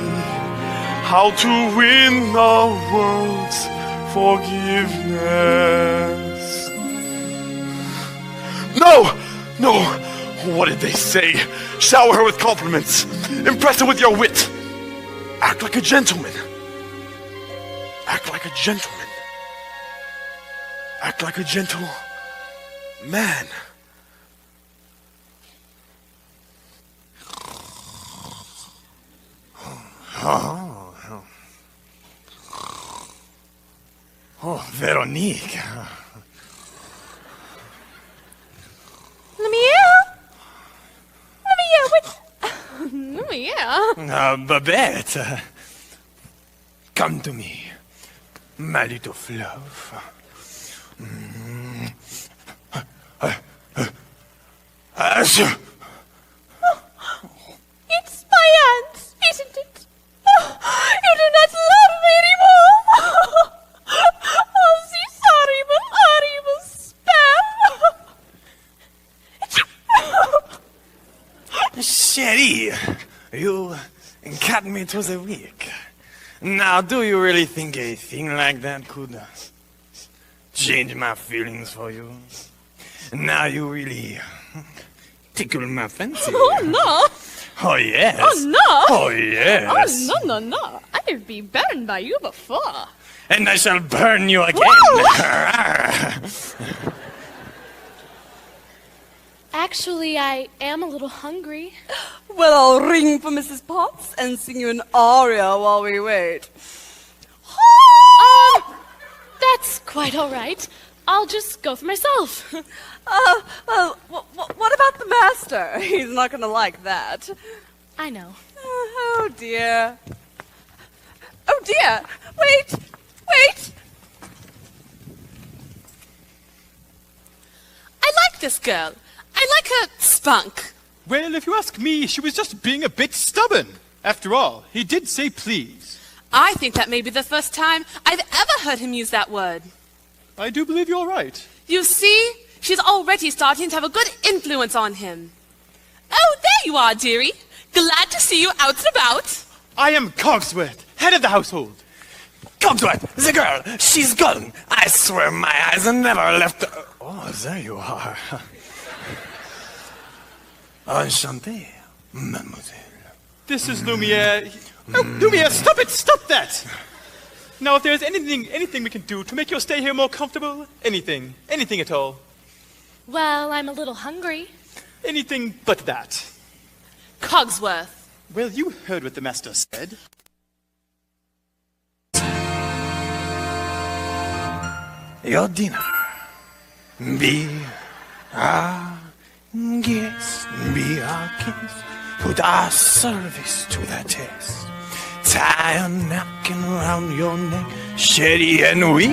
S6: how to win the world's forgiveness? No! No! What did they say? Shower her with compliments. Impress her with your wit. Act like a gentleman. Act like a gentleman. Act like a gentle man.
S1: Oh, Veronique. Babette, come to me, my little fluff.
S8: It's my aunt, isn't it? You do not love me anymore. Oh, this horrible, horrible spell.
S1: Chérie, you cut me to the quick. Now, do you really think a thing like that could change my feelings for you? Now you really tickle my fancy.
S8: Oh, no.
S1: Oh, yes.
S8: Oh, no.
S1: Oh, yes.
S8: Oh, no. I'll be burned by you before.
S1: And I shall burn you again.
S2: Actually, I am a little hungry.
S12: Well, I'll ring for Mrs. Potts and sing you an aria while we wait.
S2: That's quite all right. I'll just go for myself.
S12: What about the master? He's not going to like that.
S2: I know.
S12: Oh, dear. Oh, dear. Wait.
S11: I like this girl. I like her spunk.
S3: Well, if you ask me, she was just being a bit stubborn. After all, he did say please.
S11: I think that may be the first time I've ever heard him use that word.
S3: I do believe you're right.
S11: You see, she's already starting to have a good influence on him. Oh, there you are, dearie. Glad to see you out and about.
S3: I am Cogsworth, head of the household.
S1: Cogsworth, the girl, she's gone. I swear my eyes never left. Oh, there you are. Enchanté, mademoiselle.
S3: This is Lumiere. Oh, Lumiere, stop it! Stop that! Now, if there's anything we can do to make your stay here more comfortable, anything at all.
S2: Well, I'm a little hungry.
S3: Anything but that.
S11: Cogsworth.
S3: Well, you heard what the master said.
S1: Your dinner. Be our guest, be our guest. Put our service to the test. Tie a napkin around your neck, Sherry, and we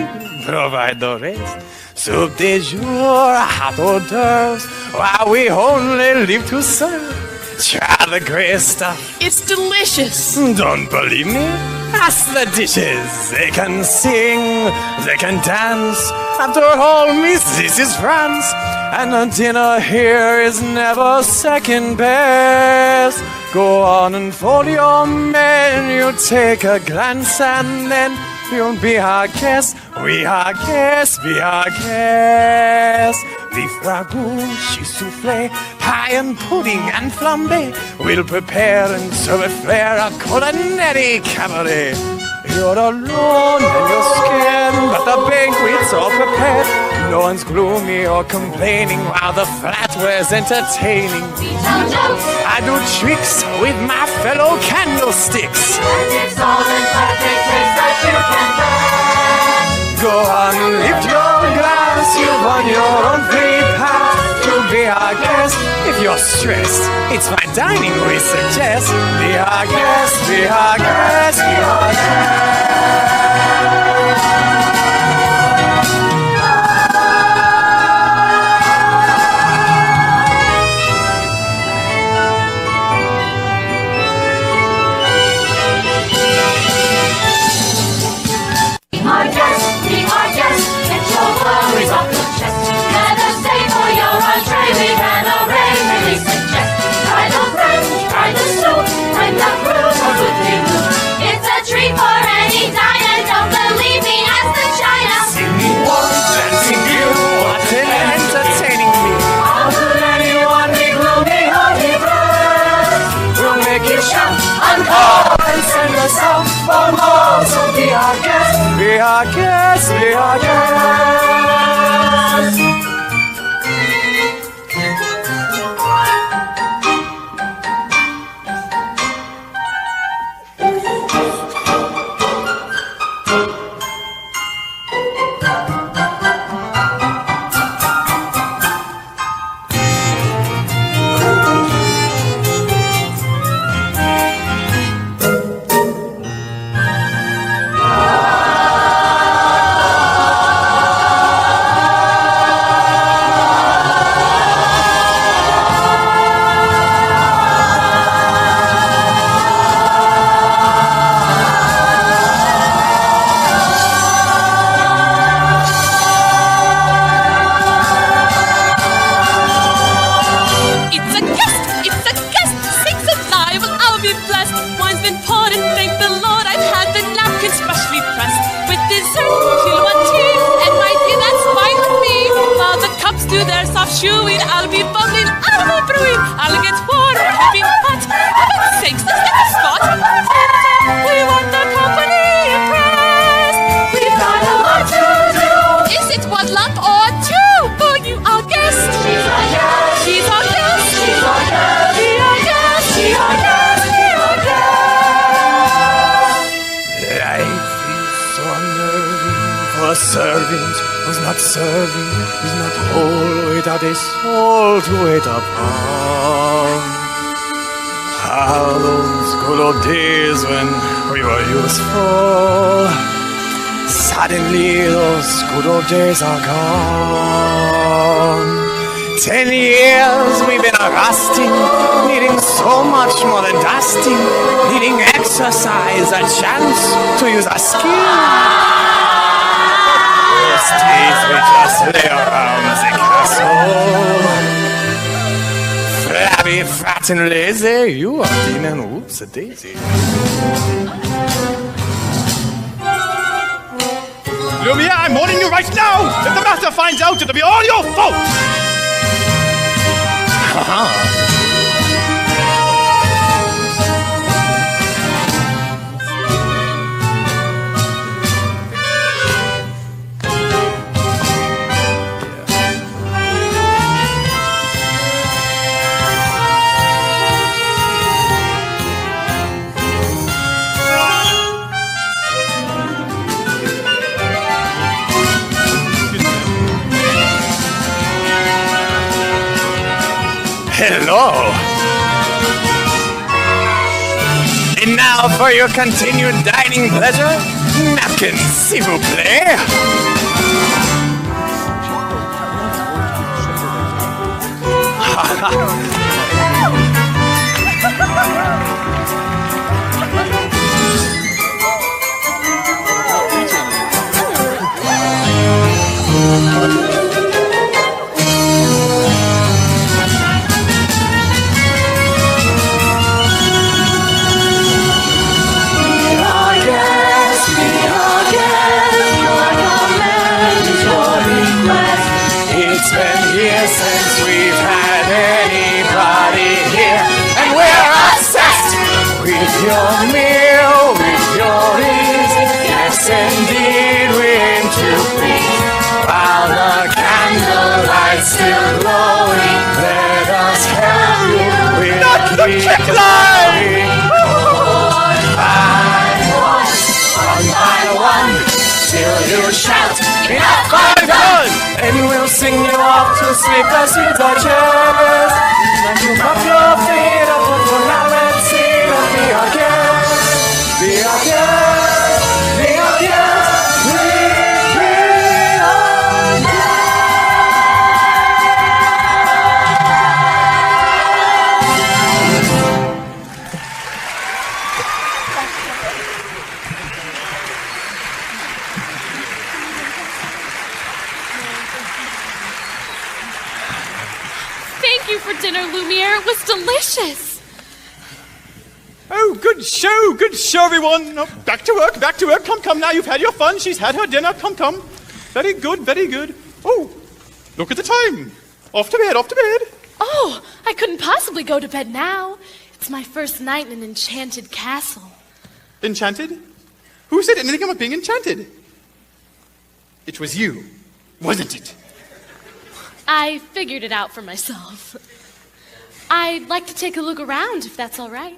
S1: provide the rest. Soup de jour, hot hors d'oeuvres, while we only live to serve. Try the great stuff.
S11: It's delicious.
S1: Don't believe me? Ask the dishes. They can sing, they can dance. After all, miss, this is France. And the dinner here is never second best. Go on and fold your menu, take a glance, and then you'll be our guest. We are guests, be our guests. Beef ragout, cheese soufflé, pie and pudding and flambé. We'll prepare and serve a flair, a culinary cabaret. You're alone in your skin, but the banquet's all prepared. No one's gloomy or complaining while the flatware's entertaining.
S4: We tell jokes.
S1: I do tricks with my fellow candlesticks.
S4: And it's all in perfect taste that you can taste.
S1: Go on, lift your glass. You've won your own free pass to be our guest. If you're stressed, it's fine dining we suggest. Be our guest, be our guest, be our guest.
S4: Be our guest, get your worries off your chest. Let us stay for your entree, we can arrange and we suggest. Try the French, try the soup, bring the fruit or good blue. It's a treat for any diner, don't believe me, ask the China.
S1: Singing one, dancing you, what an entertaining me.
S4: How could anyone be gloomy or depressed?
S1: We'll make you shout
S4: Encore!
S1: and send us out for more. So be our guest, be our guest, be our guest.
S11: Chewing, I'll be bubbling, I'll be brewing, I'll get water, having hot. Heaven's sakes, is that a spot? We want the company impressed. We've got a lot to do. Is it one lump or two? For you, our guest.
S4: She's our guest.
S11: She's our guest.
S1: who's not serving, who's not whole without a soul to wait upon. Ah, those good old days when we were useful. Suddenly those good old days are gone. 10 years we've been rusting, needing so much more than dusting, needing exercise, a chance to use our skills. Those days we just lay around the castle. Flabby, fat and lazy, you are Dean and whoops-a-daisy.
S3: Lumiere, I'm warning you right now! If the master finds out, it'll be all your fault!
S1: Hello! And now for your continued dining pleasure, napkins, s'il vous plaît. It's been years since we've had anybody here, and we're obsessed with your meal, with your ease. Yes, indeed, we're into please. While the candlelight's still glowing, let us help you with the kick line. One by one, till you shout, enough, I'm done! And we'll sing you off to sleep as you digest. And you pop your feet up for now and see. Be our guest, be our guest, be our guest, be our guest.
S2: Thank you for dinner, Lumiere. It was delicious.
S3: Oh, good show, everyone. Oh, back to work, back to work. Come, now, you've had your fun. She's had her dinner. Come. Very good, very good. Oh, look at the time. Off to bed.
S2: Oh, I couldn't possibly go to bed now. It's my first night in an enchanted castle.
S3: Enchanted? Who said anything about being enchanted? It was you, wasn't it?
S2: I figured it out for myself. I'd like to take a look around, if that's all right.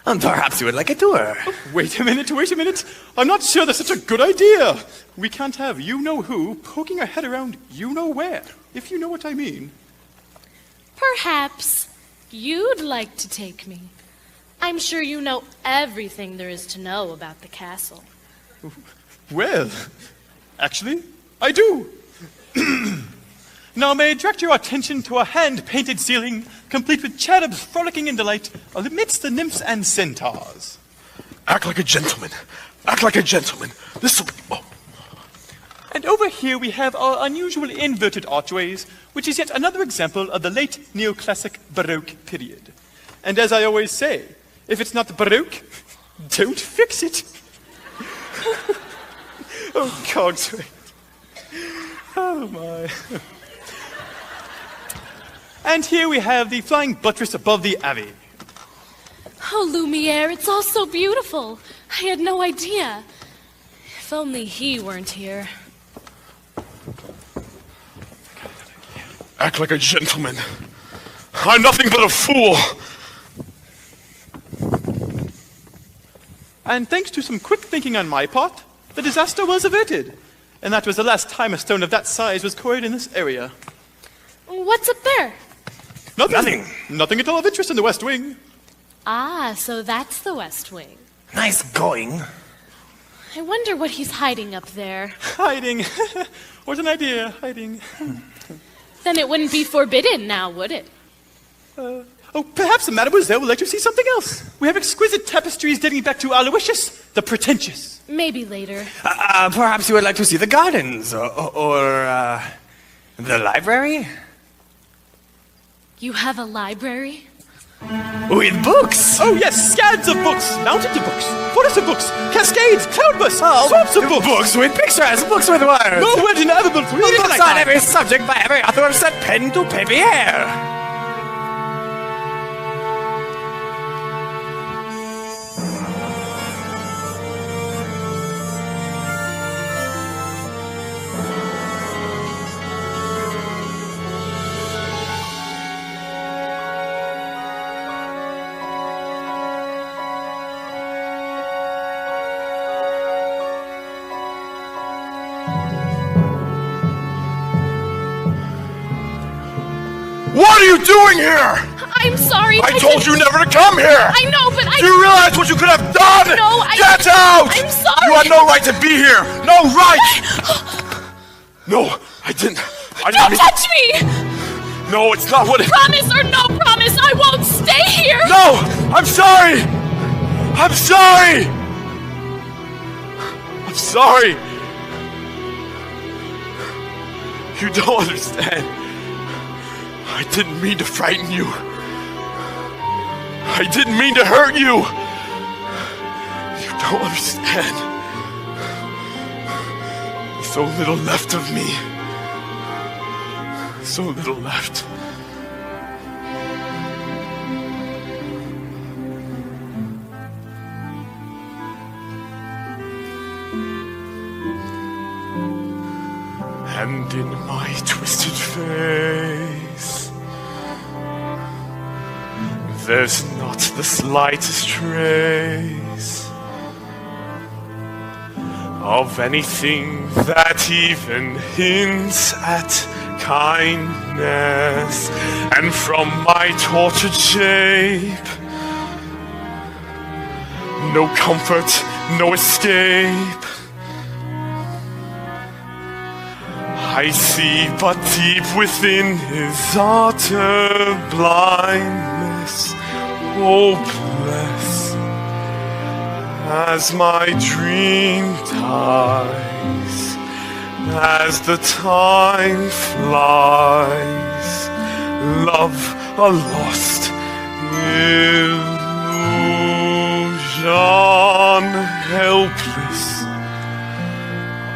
S1: And perhaps you would like a tour.
S3: Oh, wait a minute. I'm not sure that's such a good idea. We can't have you-know-who poking her head around you-know-where, if you know what I mean.
S2: Perhaps you'd like to take me. I'm sure you know everything there is to know about the castle.
S3: Well, actually, I do. Now, may I direct your attention to a hand-painted ceiling, complete with cherubs frolicking in delight amidst the nymphs and centaurs.
S6: Act like a gentleman. Act like a gentleman. This'll be... Oh.
S3: And over here we have our unusual inverted archways, which is yet another example of the late neoclassic Baroque period. And as I always say, if it's not Baroque, don't fix it. Oh, Cogsway. Oh, my. And here we have the flying buttress above the Abbey.
S2: Oh, Lumiere, it's all so beautiful. I had no idea. If only he weren't here.
S6: Act like a gentleman. I'm nothing but a fool.
S3: And thanks to some quick thinking on my part, the disaster was averted. and that was the last time a stone of that size was quarried in this area.
S2: What's up there?
S3: Nothing. Nothing at all of interest in the West Wing.
S2: Ah, so that's the West Wing.
S1: Nice going.
S2: I wonder what he's hiding up there.
S3: Hiding. What an idea, hiding.
S2: Then it wouldn't be forbidden now, would it?
S3: Perhaps Mademoiselle would like to see something else. We have exquisite tapestries dating back to Aloysius the Pretentious.
S2: Maybe later.
S1: Perhaps you would like to see the gardens, or the library?
S2: You have a library?
S1: With books!
S3: Oh yes, scads of books, mountains of books, forests of books, cascades, cloudbursts, swamps of books.
S1: Books with pictures, books with words.
S3: No words inevitable to read
S1: Books on every subject by every author of set pen to papier.
S6: What are you doing here?
S2: I'm sorry.
S6: I told you never to come here.
S2: I know, but
S6: Do you realize what you could have done?
S2: No,
S6: Get out!
S2: I'm sorry.
S6: You had no right to be here. No right. No, I didn't.
S2: Don't touch me!
S6: No, it's not what it...
S2: Promise or no promise, I won't stay here!
S6: No! I'm sorry! I'm sorry! I'm sorry! You don't understand. I didn't mean to frighten you. I didn't mean to hurt you. You don't understand. There's so little left of me. So little left. And in my twisted face, there's not the slightest trace of anything that even hints at kindness. And from my tortured shape, no comfort, no escape. I see but deep within his utter blindness, hopeless as my dream dies, as the time flies, love a lost illusion, helpless,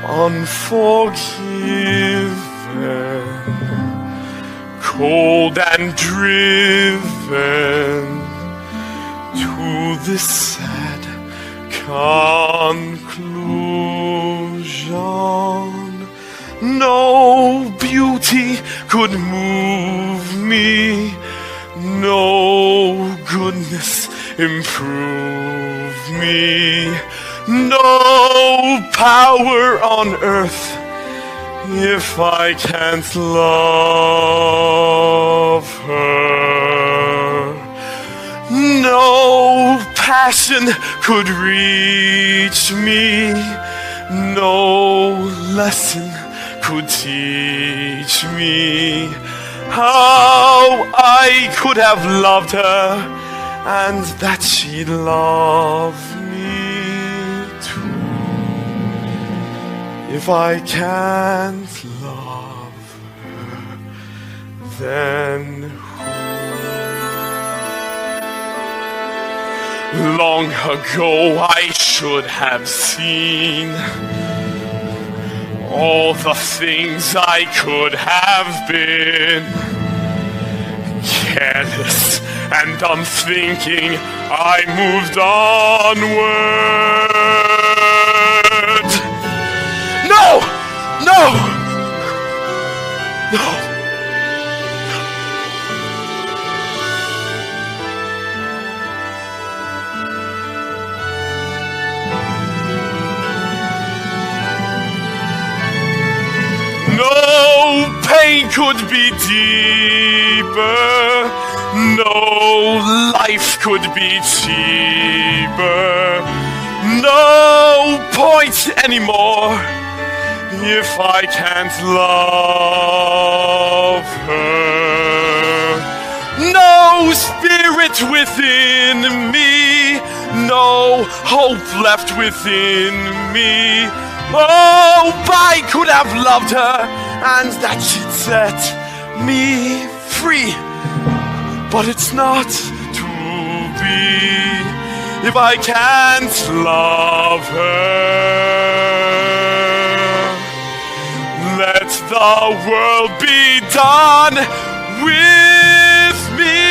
S6: unforgiven, cold and driven to this sad conclusion. No beauty could move me, no goodness improve me, no power on earth if I can't love her. No passion could reach me, no lesson could teach me how I could have loved her and that she'd love me too. If I can't love her, then who? Long ago I should have seen all the things I could have been. Careless and unthinking, I moved onward. No! No! No! could be deeper. No life could be cheaper. No point anymore if I can't love her. No spirit within me, no hope left within me. Oh, I could have loved her, and that should set me free. But it's not to be if I can't love her. Let the world be done with me.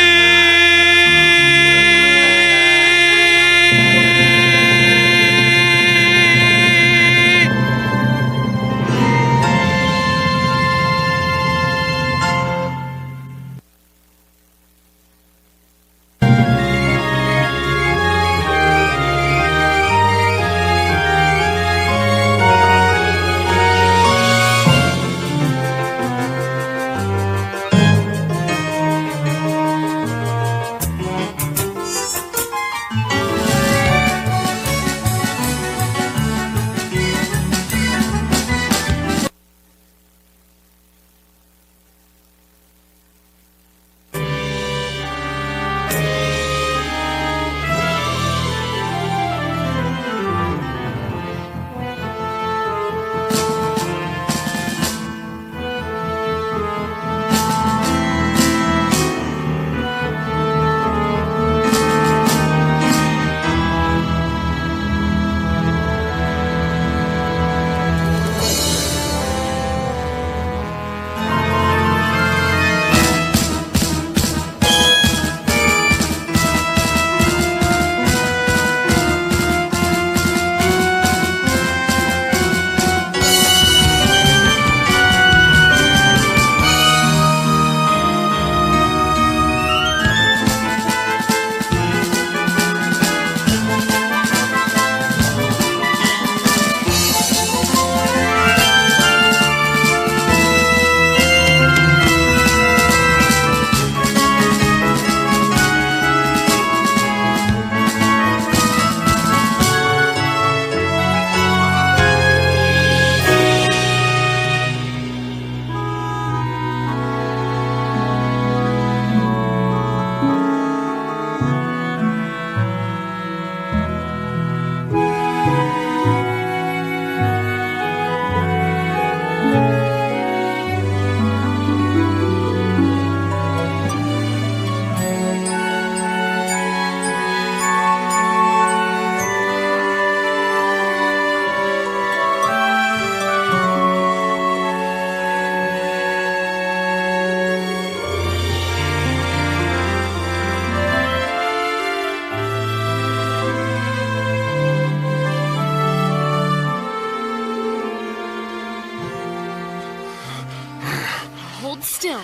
S2: Still.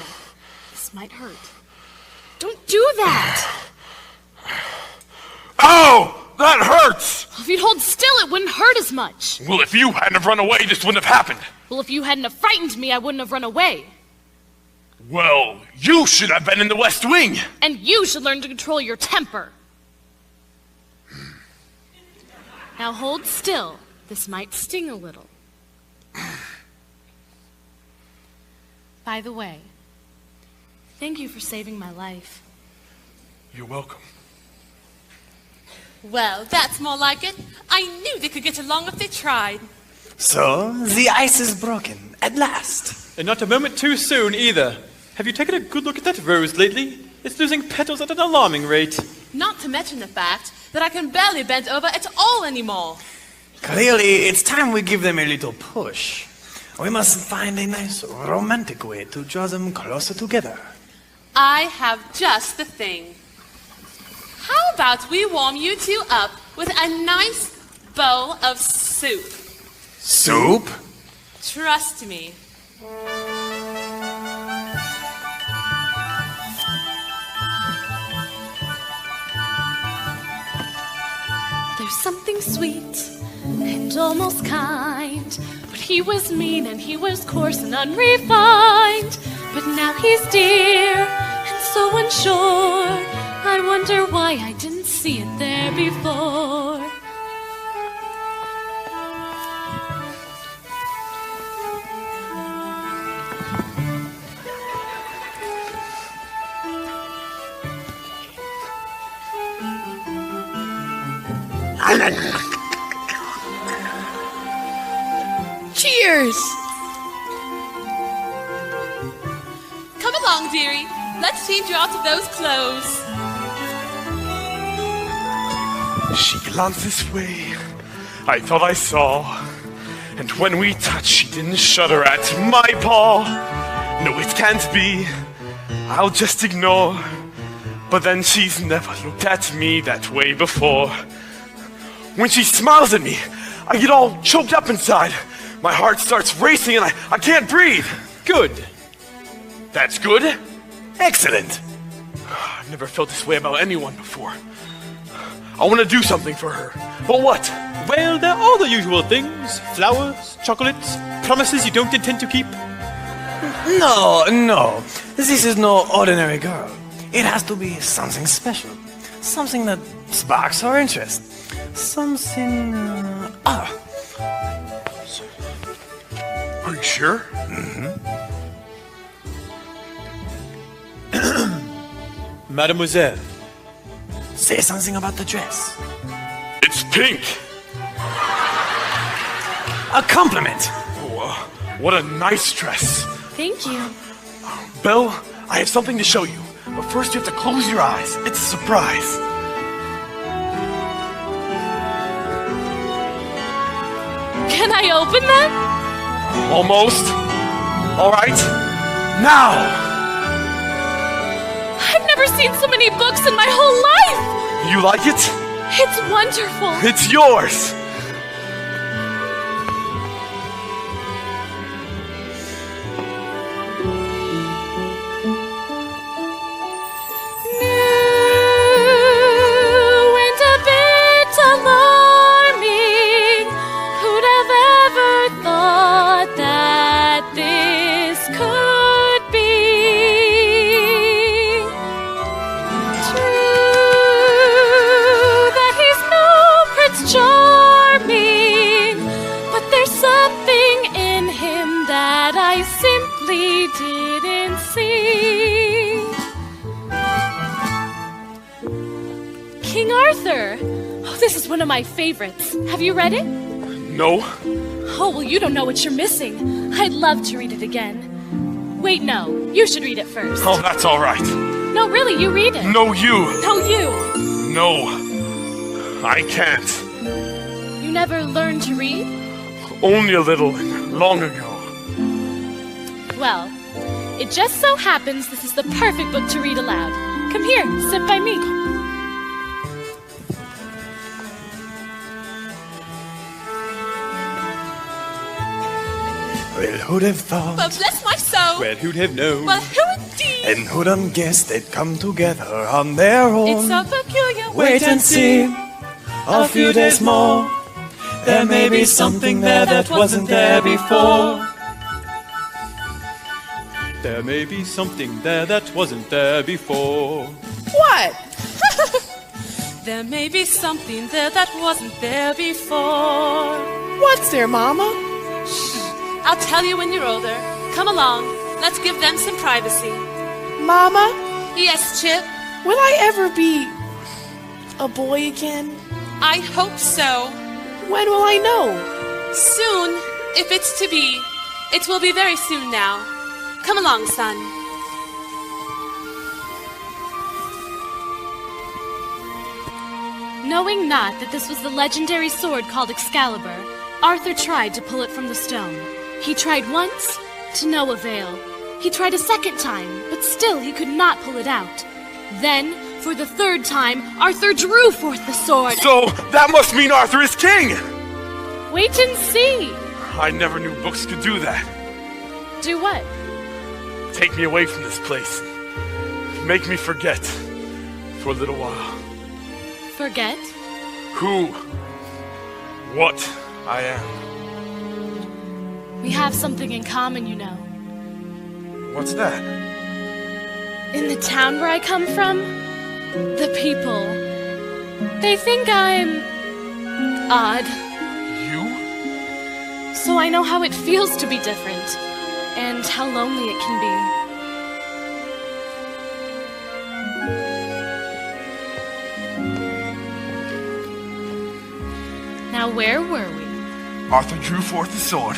S2: This might hurt. Don't do that!
S6: Ow! That hurts!
S2: If you'd hold still, it wouldn't hurt as much.
S6: Well, if you hadn't have run away, this wouldn't have happened.
S2: Well, if you hadn't have frightened me, I wouldn't have run away.
S6: Well, you should have been in the West Wing.
S2: And you should learn to control your temper. Now hold still. This might sting a little. By the way, thank you for saving my life.
S6: You're welcome.
S11: Well, that's more like it. I knew they could get along if they tried.
S1: So, the ice is broken, at last.
S3: And not a moment too soon, either. Have you taken a good look at that rose lately? It's losing petals at an alarming rate.
S11: Not to mention the fact that I can barely bend over at all anymore.
S1: Clearly, it's time we give them a little push. We must find a nice romantic way to draw them closer together.
S11: I have just the thing. How about we warm you two up with a nice bowl of soup?
S1: Soup?
S11: Trust me.
S2: There's something sweet and almost kind, but he was mean and he was coarse and unrefined. But he's dear and so unsure. I wonder why I didn't see it there before.
S10: Cheers!
S11: Come along, dearie. Let's change you out of those clothes.
S6: She glanced this way. I thought I saw. And when we touched, she didn't shudder at my paw. No, it can't be. I'll just ignore. But then she's never looked at me that way before. When she smiles at me, I get all choked up inside. My heart starts racing and I can't breathe.
S3: Good.
S6: That's good. Excellent. I've never felt this way about anyone before. I want to do something for her. But what?
S3: Well, there are the usual things. Flowers, chocolates, promises you don't intend to keep.
S1: No. This is no ordinary girl. It has to be something special. Something that sparks her interest. Something...
S6: Are you sure?
S3: Mademoiselle.
S1: Say something about the dress.
S6: It's pink.
S1: A compliment.
S6: Oh, what a nice dress.
S2: Thank you.
S6: Belle, I have something to show you. But first you have to close your eyes. It's a surprise.
S2: Can I open them?
S6: Almost. All right. Now.
S2: I've never seen so many books in my whole life!
S6: You like it?
S2: It's wonderful!
S6: It's yours!
S2: New and a bit alarming. Who'd have ever thought that this could be? Charming, but there's something in him that I simply didn't see. King Arthur! Oh, this is one of my favorites. Have you read it?
S6: No.
S2: Oh, well, you don't know what you're missing. I'd love to read it again. Wait, no. You should read it first.
S6: Oh, that's all right.
S2: No, really, you read it.
S6: No, you.
S2: No, you.
S6: No. I can't.
S2: You never learned to read?
S6: Only a little, long ago.
S2: Well, it just so happens this is the perfect book to read aloud. Come here, sit by me.
S1: Well, who'd have thought?
S11: But bless my soul.
S3: Well, who'd have known?
S11: Well, who indeed?
S1: And who'd have guessed they'd come together on their own?
S11: It's so peculiar.
S1: Wait and see. A few days more. There may be something there that wasn't there before.
S3: There may be something there that wasn't there before.
S10: What?
S11: There may be something there that wasn't there before.
S10: What's there, Mama?
S11: I'll tell you when you're older. Come along. Let's give them some privacy.
S10: Mama?
S11: Yes, Chip?
S10: Will I ever be a boy again?
S11: I hope so.
S10: When will I know?
S11: Soon, if it's to be. It will be very soon now. Come along, son.
S2: Knowing not that this was the legendary sword called Excalibur, Arthur tried to pull it from the stone. He tried once, to no avail. He tried a second time, but still he could not pull it out. Then, for the third time, Arthur drew forth the sword.
S6: So, that must mean Arthur is king!
S2: Wait and see!
S6: I never knew books could do that.
S2: Do what?
S6: Take me away from this place. Make me forget for a little while.
S2: Forget?
S6: Who, what I am.
S2: We have something in common, you know.
S6: What's that?
S2: In the town where I come from, the people, they think I'm odd.
S6: You?
S2: So I know how it feels to be different, and how lonely it can be. Now where were we?
S6: Arthur drew forth the sword.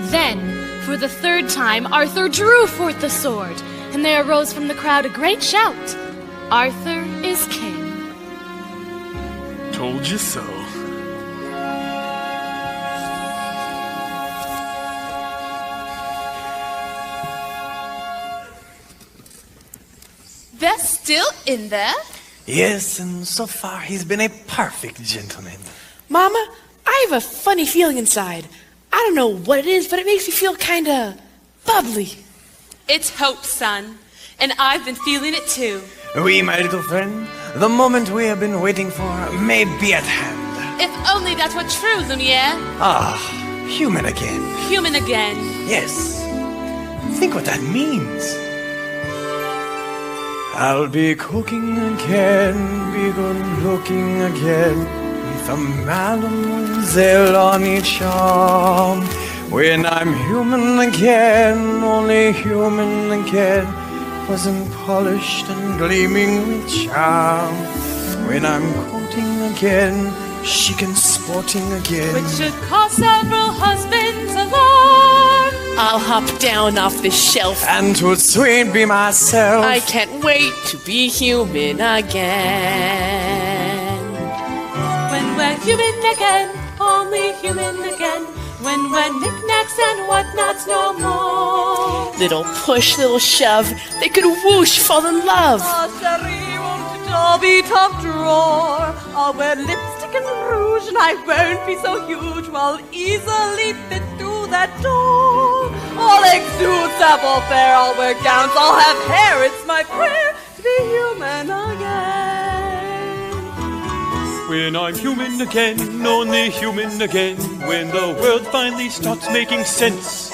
S2: Then, for the third time, Arthur drew forth the sword, and there arose from the crowd a great shout. Arthur is king.
S6: Told you so.
S11: They're still in there?
S1: Yes, and so far he's been a perfect gentleman.
S10: Mama, I have a funny feeling inside. I don't know what it is, but it makes me feel kinda bubbly.
S11: It's hope, son. And I've been feeling it too.
S1: We, my little friend, the moment we have been waiting for may be at hand.
S11: If only that were true, Lumiere.
S1: Ah, human again.
S11: Human again.
S1: Yes. Think what that means. I'll be cooking again, be good looking again, with a mademoiselle on each arm. When I'm human again, only human again, wasn't polished and gleaming with charm. When I'm courting again, chic and sporting again.
S11: Which should cause several husbands alarm.
S10: I'll hop down off the shelf.
S1: And 'twould sweet be myself.
S10: I can't wait to be human again.
S11: When we're human again, only human again. When we're knickknacks and whatnots no more.
S10: Little push, little shove, they could whoosh, fall in love.
S12: Ah, chérie, won't it all be top drawer? I'll wear lipstick and rouge, and I won't be so huge. I'll easily fit through that door. I'll exude sample fair, I'll wear gowns, I'll have hair. It's my prayer to be human again.
S3: When I'm human again, only human again, when the world finally starts making sense,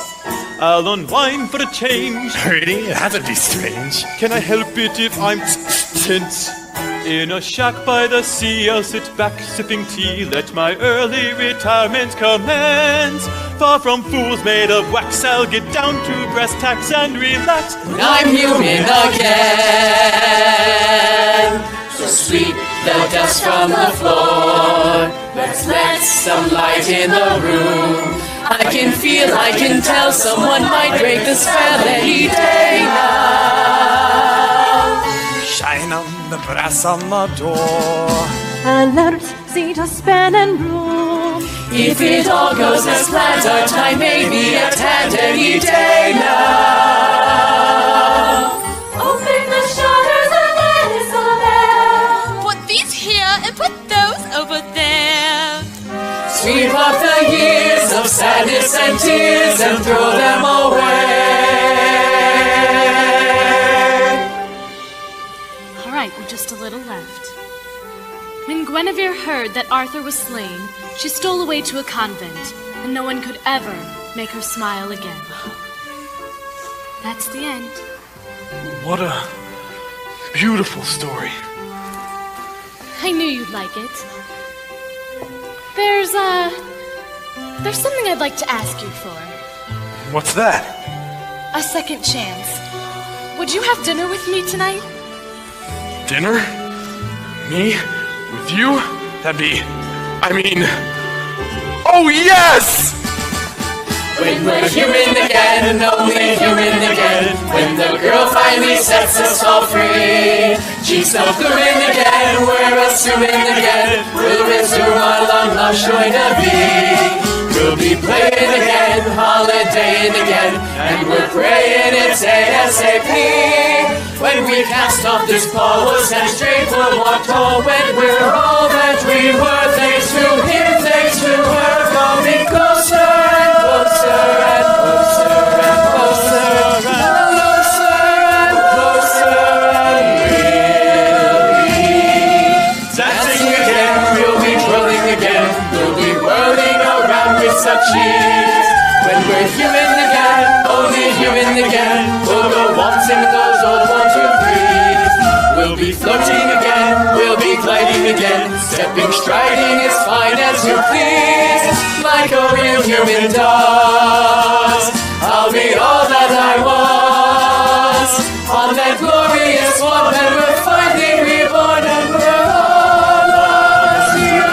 S3: I'll unwind for a change.
S1: Really? That'd be strange.
S3: Can I help it if I'm tense? In a shack by the sea, I'll sit back sipping tea, let my early retirement commence. Far from fools made of wax, I'll get down to brass tacks and relax.
S13: When I'm human again, so sweep the dust from the floor. Let's let some light in the room. I can feel, I can tell someone might break the spell any day now.
S1: Shine on the brass on the door.
S8: And let us see to spin and bloom.
S13: If it all goes as planned, our time may be at hand any day now.
S4: Open the shutters and let us all in.
S11: Put these here and put those over there.
S13: Sweep up the years of sadness and tears and throw them away.
S2: All right, we're just a little left. When Guinevere heard that Arthur was slain, she stole away to a convent, and no one could ever make her smile again. That's the end.
S6: What a beautiful story.
S2: I knew you'd like it. There's something I'd like to ask you for.
S6: What's that?
S2: A second chance. Would you have dinner with me tonight?
S6: Dinner? Me? With you? That'd be... Oh, yes!
S13: When we're human again, only human again, when the girl finally sets us all free, she's no human again, we're assuming again, we'll resume our long lost joy to be. We'll be playing again, holidaying again, and we're praying it's ASAP. When we cast off this pall, we'll stand straight, we'll walk tall, when we're all that we were, thanks to him, thanks to her, coming closer and closer and closer and closer and closer and closer, and we'll be dancing again, we'll be twirling again, we'll be whirling around with such ease. When we're human again, only human again, we'll go waltzing those old 1, 2, again, stepping, striding as fine as you please, like a real human does. I'll be all that I was on that glorious one when we're finally reborn and we're all as human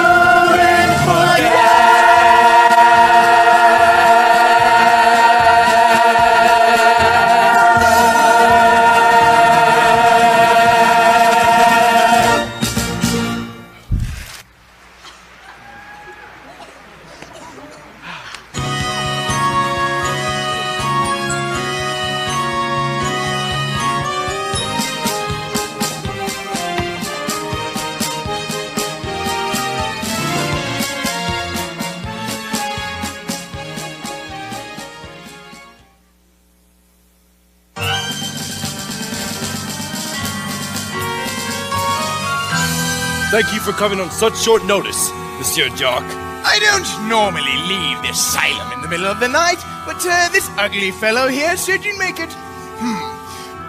S6: Thank you for coming on such short notice, Monsieur Jock.
S1: I don't normally leave the asylum in the middle of the night, but this ugly fellow here said you'd make it,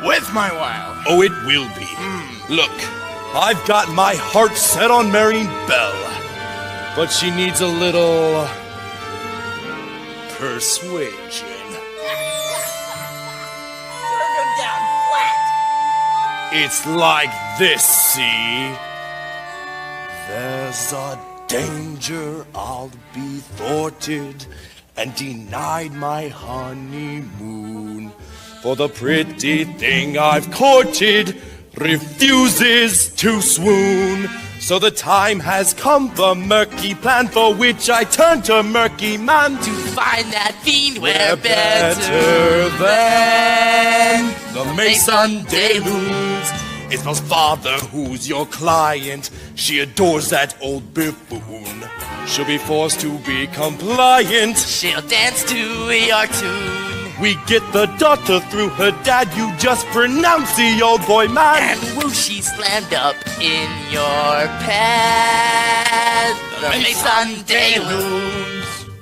S1: worth my while.
S6: Oh, it will be. Look, I've got my heart set on marrying Belle, but she needs a little persuasion. It's like this, see? There's a danger I'll be thwarted and denied my honeymoon. For the pretty thing I've courted refuses to swoon. So the time has come, the murky plan for which I turn to Murky Man
S5: To find that fiend
S6: we're
S5: we're better
S6: than the Mason de Luz. It's my father who's your client. She adores that old buffoon. She'll be forced to be compliant.
S5: She'll dance to your tune.
S6: We get the daughter through her dad. You just pronounce the old boy man.
S5: And whoo, she's slammed up in your pad. The Maison de Luz.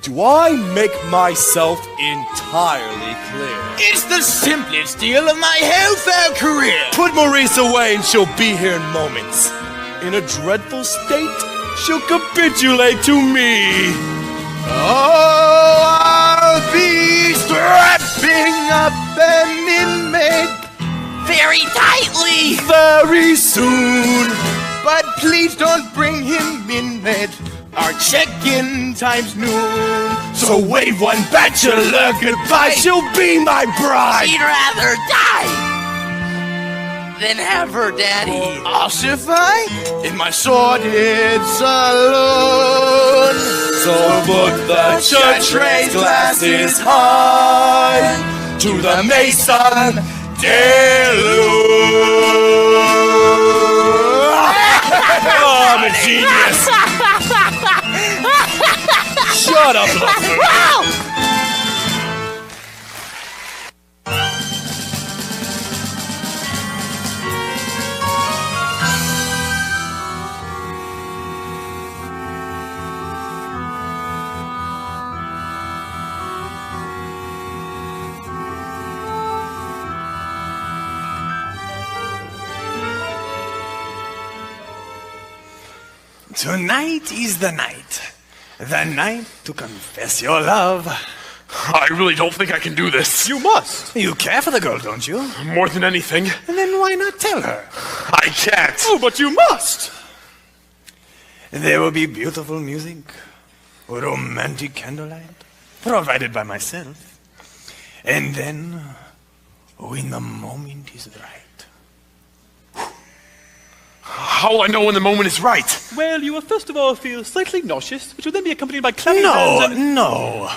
S6: Do I make myself entirely clear?
S1: It's the simplest deal of my whole career.
S6: Put Maurice away and she'll be here in moments. In a dreadful state, she'll capitulate to me.
S1: Oh, I'll be strapping up an inmate
S5: very tightly
S6: very soon.
S1: But please don't bring him in late. Our check-in time's noon.
S6: So wave one bachelor goodbye. She'll be my bride.
S5: She'd rather die than have her daddy
S1: ossify in my sordid saloon.
S6: So put the church glasses high to the Mason de Luz. Oh, I'm a genius. Shut up, Luther.
S1: Tonight is the night. The night to confess your love.
S6: I really don't think I can do this.
S3: You must.
S1: You care for the girl, don't you?
S6: More than anything.
S1: Then why not tell her?
S6: I can't.
S3: Oh, but you must.
S1: There will be beautiful music, romantic candlelight, provided by myself. And then, when the moment is right.
S6: How will I know when the moment is right?
S3: Well, you will first of all feel slightly nauseous, which will then be accompanied by clapping hands and...
S1: No.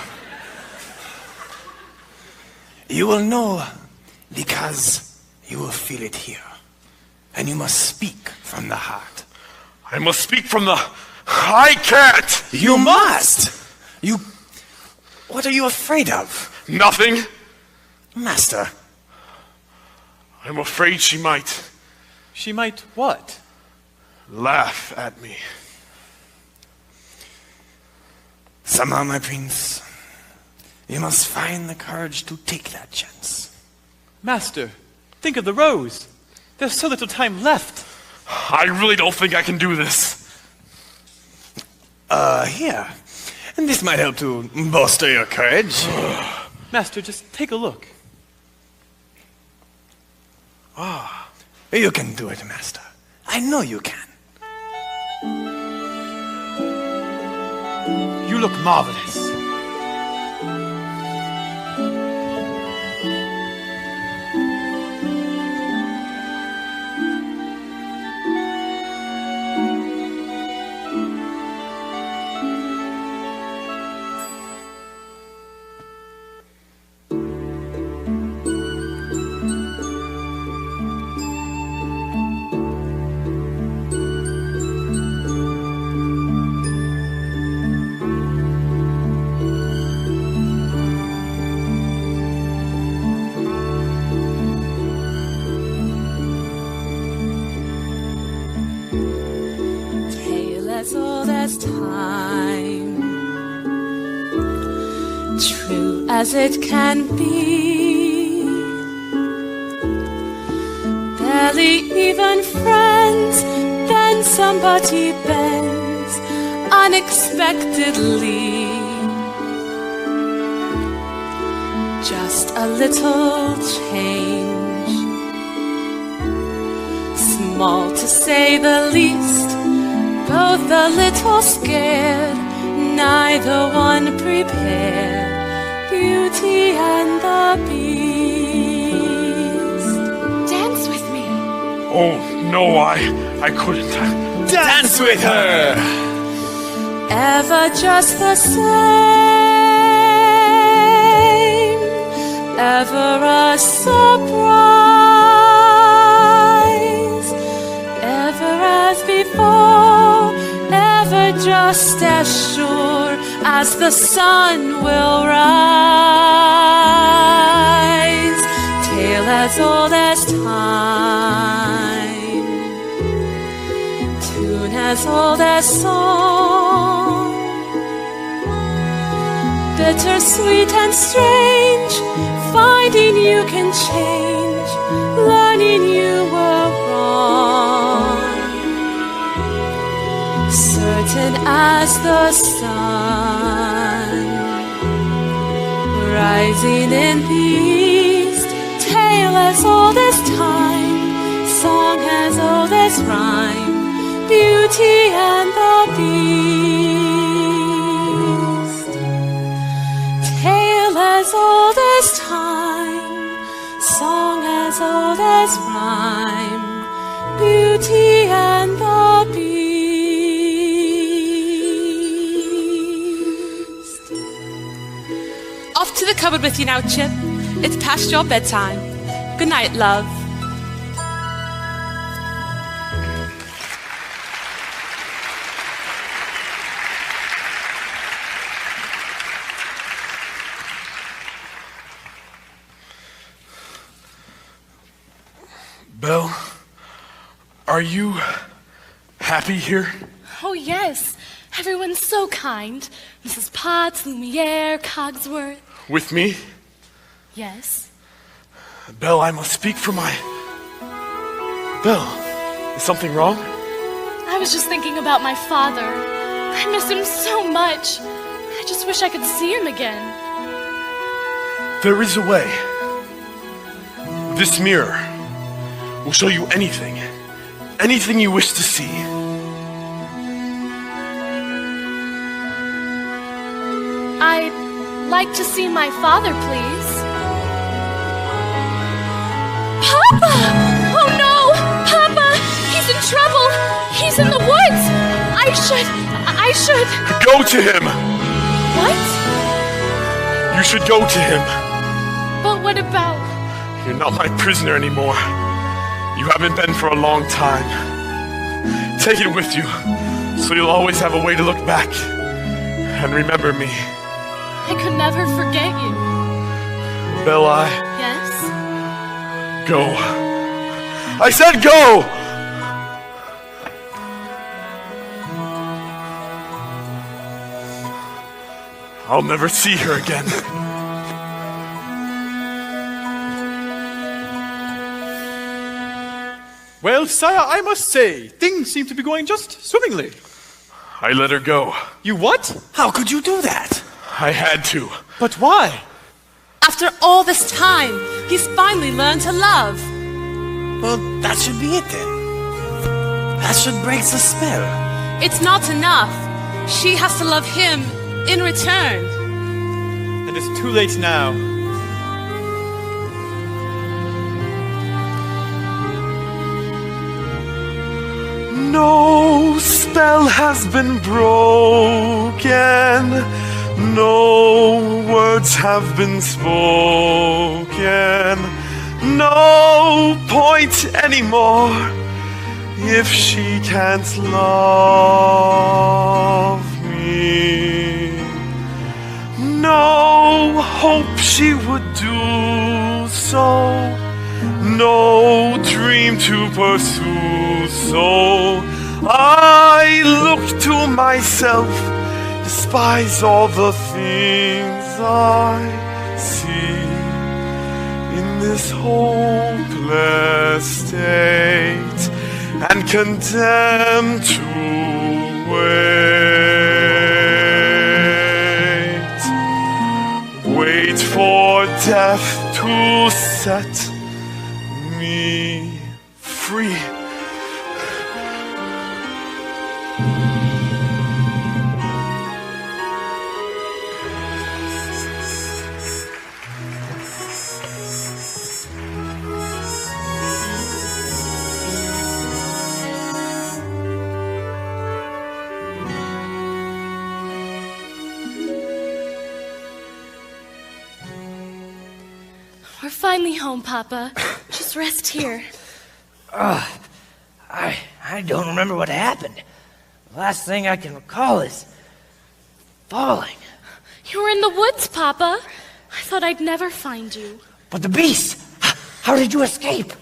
S1: You will know because you will feel it here. And you must speak from the heart.
S6: I must speak from the... I can't!
S1: You must! What are you afraid of?
S6: Nothing.
S1: Master.
S6: I'm afraid she might...
S3: She might what?
S6: Laugh at me.
S1: Somehow, my prince, you must find the courage to take that chance.
S3: Master, think of the rose. There's so little time left.
S6: I really don't think I can do this.
S1: Here. And this might help to bolster your courage.
S3: Master, just take a look.
S1: You can do it, Master. I know you can.
S3: You look marvelous.
S11: As old as time, true as it can be, barely even friends, then somebody bends unexpectedly. Just a little change, small to say the least. Both a little scared, neither one prepared. Beauty and the Beast.
S2: Dance with me.
S6: Oh, no, I couldn't.
S1: Dance with her!
S11: Ever just the same, ever a surprise, ever as before, ever just as sure as the sun will rise. Tale as old as time, tune as old as song, bitter, sweet and strange, finding you can change, learning you were wrong. Certain as the sun, rising in the east, tale as old as time, song as old as rhyme, Beauty and the Beast. Tale as old as time, song as old as rhyme, Beauty and the Beast. Off to the cupboard with you now, Chip. It's past your bedtime. Good night, love.
S6: Belle, are you happy here?
S2: Oh, yes. Everyone's so kind. Mrs. Potts, Lumiere, Cogsworth.
S6: With me?
S2: Yes.
S6: Belle, I must speak for my... Belle, is something wrong?
S2: I was just thinking about my father. I miss him so much. I just wish I could see him again.
S6: There is a way. This mirror will show you anything you wish to see.
S2: I'd like to see my father, please. Papa! Oh no! Papa! He's in trouble! He's in the woods! I should...
S6: Go to him!
S2: What?
S6: You should go to him.
S2: But what about...
S6: You're not my prisoner anymore. You haven't been for a long time. Take it with you, so you'll always have a way to look back and remember me.
S2: I could never forget you.
S6: Bella.
S2: Yes?
S6: Go. I said go! I'll never see her again.
S3: Well, sire, I must say, things seem to be going just swimmingly.
S6: I let her go.
S3: You what?
S1: How could you do that?
S6: I had to.
S3: But why?
S11: After all this time, he's finally learned to love.
S1: Well, that should be it then. That should break the spell.
S11: It's not enough. She has to love him in return.
S3: And it's too late now.
S6: No spell has been broken. No words have been spoken. No point anymore if she can't love me. No hope she would do so. No dream to pursue. So I look to myself, despise all the things I see in this hopeless state, and condemned to wait for death to set me free.
S2: We're finally home, Papa. Just rest here.
S7: I don't remember what happened. The last thing I can recall is falling.
S2: You were in the woods, Papa. I thought I'd never find you.
S7: But the beast! How did you escape?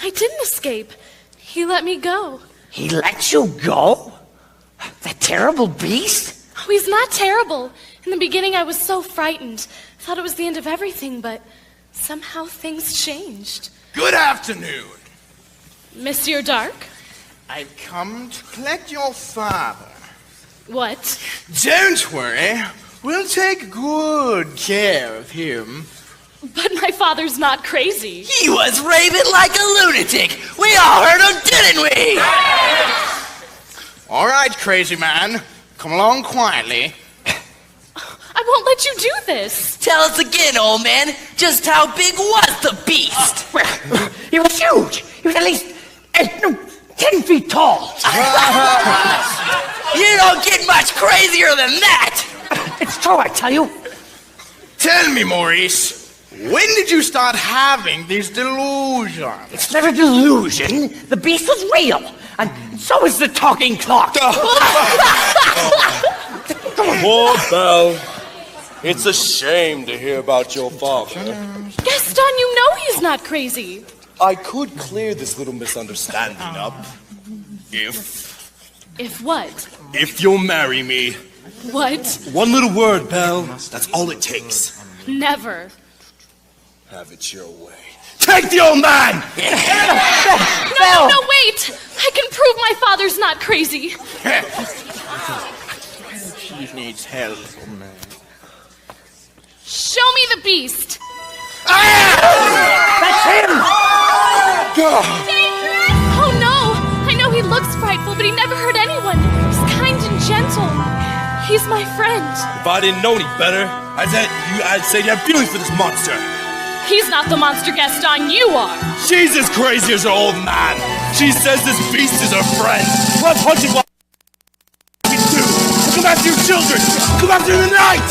S2: I didn't escape. He let me go.
S7: He let you go? That terrible beast?
S2: Oh, he's not terrible. In the beginning, I was so frightened. Thought it was the end of everything, but somehow things changed.
S14: Good afternoon.
S2: Monsieur Dark?
S14: I've come to collect your father.
S2: What?
S14: Don't worry. We'll take good care of him.
S2: But my father's not crazy.
S5: He was raving like a lunatic. We all heard him, didn't we?
S14: All right, crazy man. Come along quietly.
S2: I won't let you do this.
S5: Tell us again, old man, just how big was the beast?
S7: He was huge. He was at least 10 feet tall.
S5: You don't get much crazier than that.
S7: It's true, I tell you.
S14: Tell me, Maurice, when did you start having these delusions?
S7: It's not a delusion. The beast was real. And so is the talking clock.
S6: Poor Belle. It's a shame to hear about your father.
S2: Gaston, you know he's not crazy.
S6: I could clear this little misunderstanding up.
S2: If what?
S6: If you'll marry me.
S2: What?
S6: One little word, Belle. That's all it takes.
S2: Never.
S6: Have it your way. Take the old man!
S2: No, wait! I can prove my father's not crazy.
S14: She needs help, man.
S2: Show me the beast.
S7: That's him!
S2: Oh no! I know he looks frightful, but he never hurt anyone. He's kind and gentle. He's my friend.
S6: If I didn't know any better, I'd say you have feelings for this monster.
S2: He's not the monster, Gaston. You are.
S6: She's as crazy as her old man. She says this beast is her friend. Let's hunt it while we do. Come after your children. Come after the night.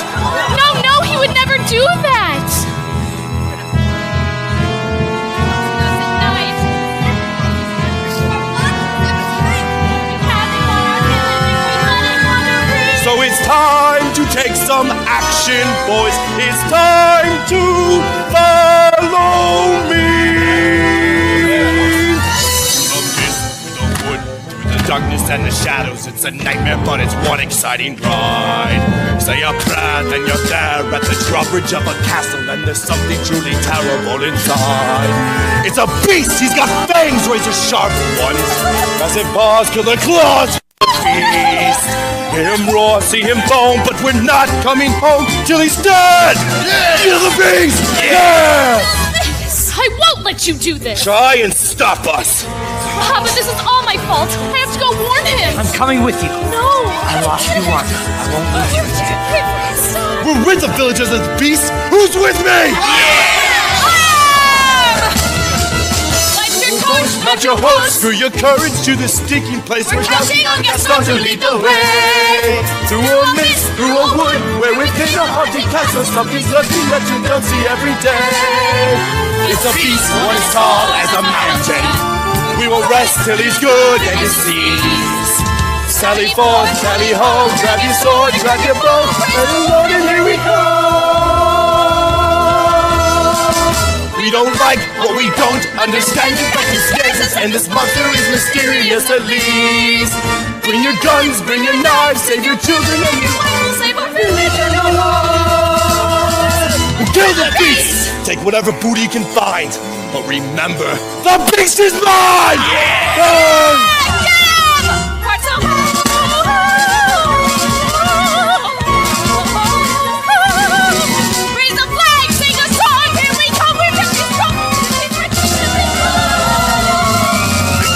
S2: No, he would never do that.
S6: So it's time to take some action, boys. It's time to follow me. From this, the wood, through the darkness and the shadows, it's a nightmare, but it's one exciting ride. Say a prayer, then you're there at the drawbridge of a castle, and there's something truly terrible inside. It's a beast. He's got fangs, razor sharp ones. Massive paws, killer claws. Beast. Hear him roar, see him foam, but we're not coming home till he's dead! Kill the beast! Yeah!
S2: I won't let you do this!
S6: Try and stop us!
S2: But this is all my fault! I have to go warn him!
S7: I'm coming with you.
S2: No!
S7: I lost you once. I won't lose you again.
S6: We're with the villagers of the beast! Who's with me? Not your horse! Screw your courage to this stinking place. We're counting on Gaston to lead the way. Through a mist, through a wood, where within a haunted castle something's lurking that you don't see every day. It's a beast one as tall as a mountain. We will rest till he's good and deceased. Sally forth, sally home, grab your sword, grab your bow, and alone and here we go. We don't like what we don't understand. But he scares us, and this monster is mysterious at least. Bring your guns, bring your knives, save your children and your wives, save our village and our lives. Kill the beast! Take whatever booty you can find, but remember, the beast is mine! Yeah!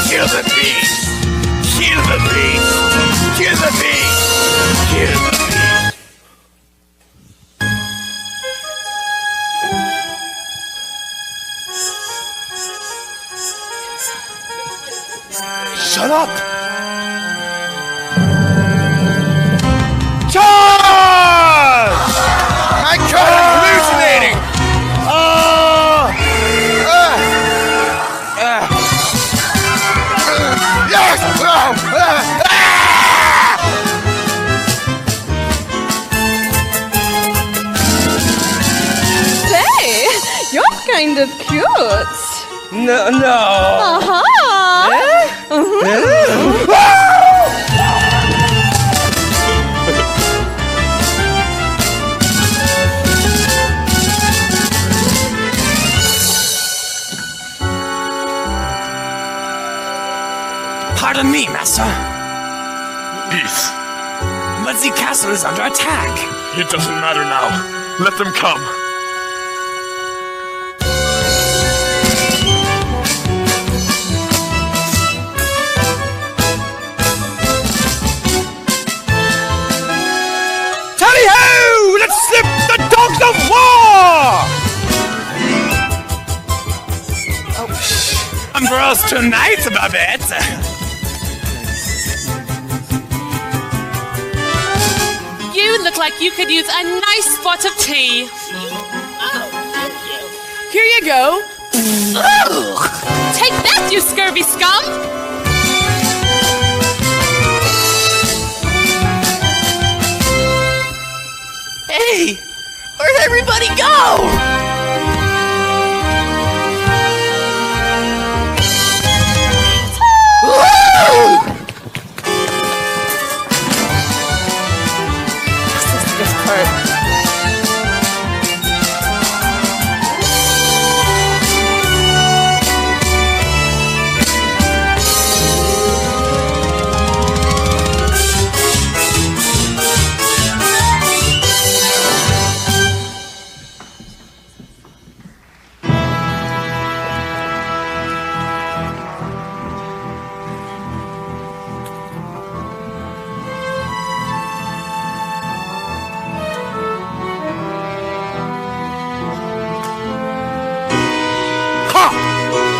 S6: Kill the beast! Kill the beast! Kill the beast! Kill the beast! Shut up! Charge!
S14: My God, I'm hallucinating! Yes!
S8: Say, you're kind of cute.
S6: No.
S8: Uh-huh.
S1: Pardon me, master,
S6: Peace.
S1: but the castle is under attack.
S6: It doesn't matter now. Let them come. Tally-ho! Let's slip the dogs of war!
S1: And for us tonight, Babette.
S11: You look like you could use a nice spot of tea.
S10: Here you go.
S11: Take that, you scurvy scum!
S5: Hey, where'd everybody go?
S8: This part.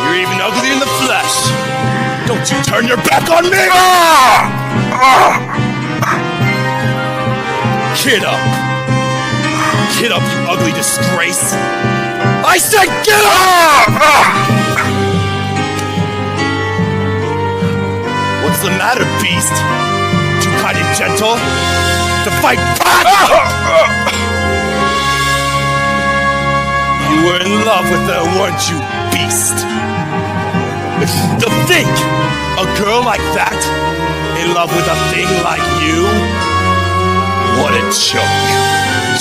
S6: You're even ugly in the flesh. Don't you turn your back on me! Get up! Get up, you ugly disgrace! I said get up! What's the matter, beast? Too kind and gentle to fight back? You were in love with her, weren't you, beast? To think a girl like that in love with a thing like you? What a joke.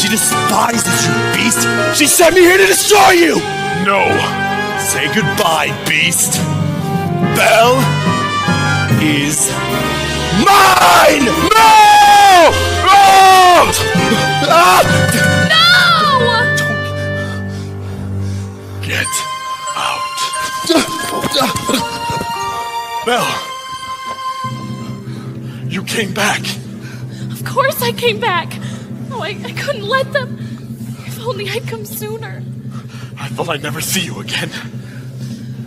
S6: She despises you, beast. She sent me here to destroy you. No. Say goodbye, beast. Belle is Mine! No! Oh! Ah! Get out. Belle, you came back.
S2: Of course I came back. Oh, I couldn't let them. If only I'd come sooner.
S6: I thought I'd never see you again.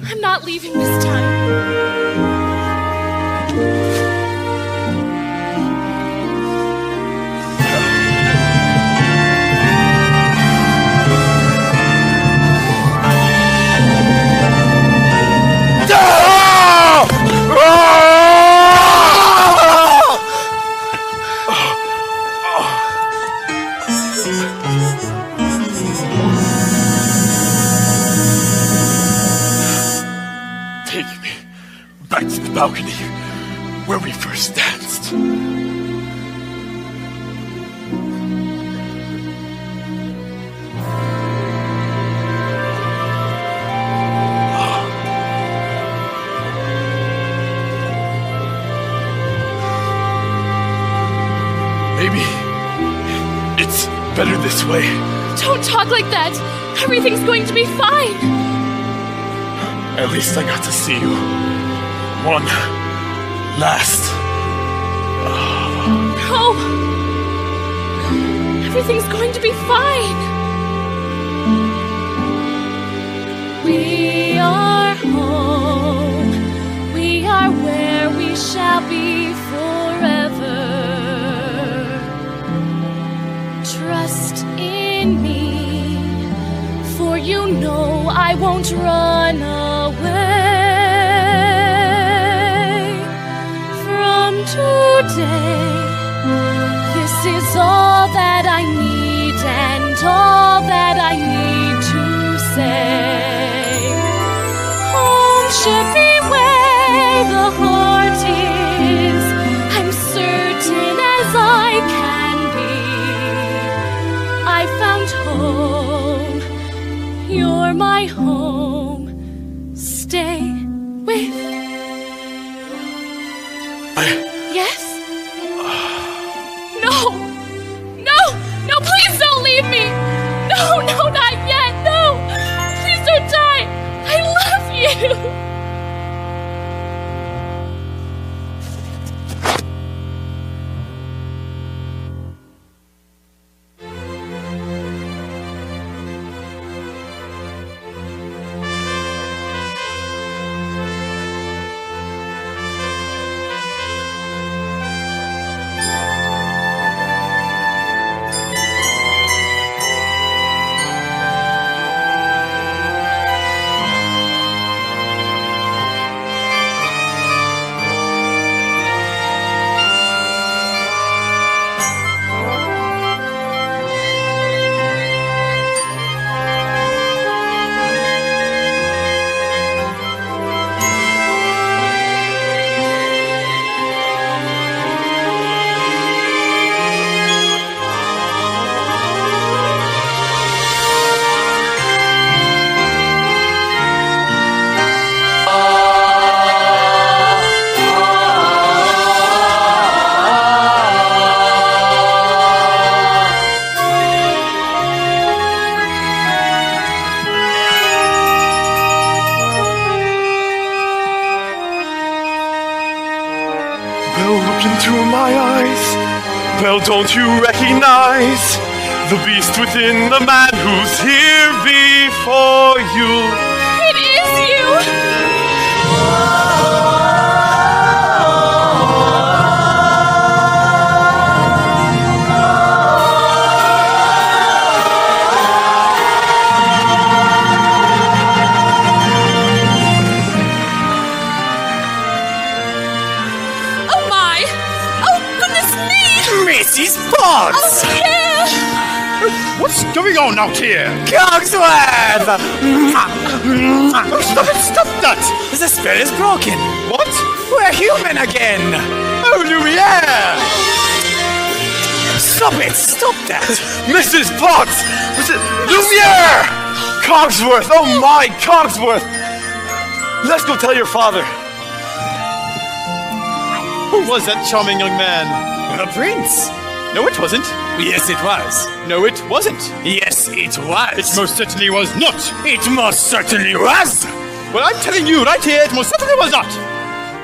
S2: I'm not leaving this time.
S6: Take me back to the balcony where we first danced. Maybe it's better this way.
S2: Don't talk like that. Everything's going to be fine.
S6: At least I got to see you. One last.
S2: No. Everything's going to be fine. We are home. We are where we shall be forever. Trust in me, for you know I won't run away from today. This is all that I need and all that I need to say. Home should be where the heart is. I'm certain as I can be. I found home. You're my home. Stay with. Yes? No! No! No, please don't leave me! No, no, not yet! No! Please don't die! I love you!
S6: Look into my eyes. Well, don't you recognize the beast within the man who's here before you?
S2: It is you!
S14: Mrs. Potts!
S2: Oh, yeah.
S14: What's going on out here?
S1: Cogsworth!
S14: Stop that!
S1: The spell is broken.
S14: What?
S1: We're human again.
S14: Oh, Lumiere!
S1: Stop it! Stop that!
S6: Mrs. Potts! Lumiere! Cogsworth! Oh my, Cogsworth! Let's go tell your father.
S3: Who was that charming young man?
S1: The prince.
S3: No, it wasn't.
S1: Yes, it was.
S3: No, it wasn't.
S1: Yes, it was.
S3: It most certainly was not.
S1: It most certainly was.
S3: Well, I'm telling you right here, it most certainly was not.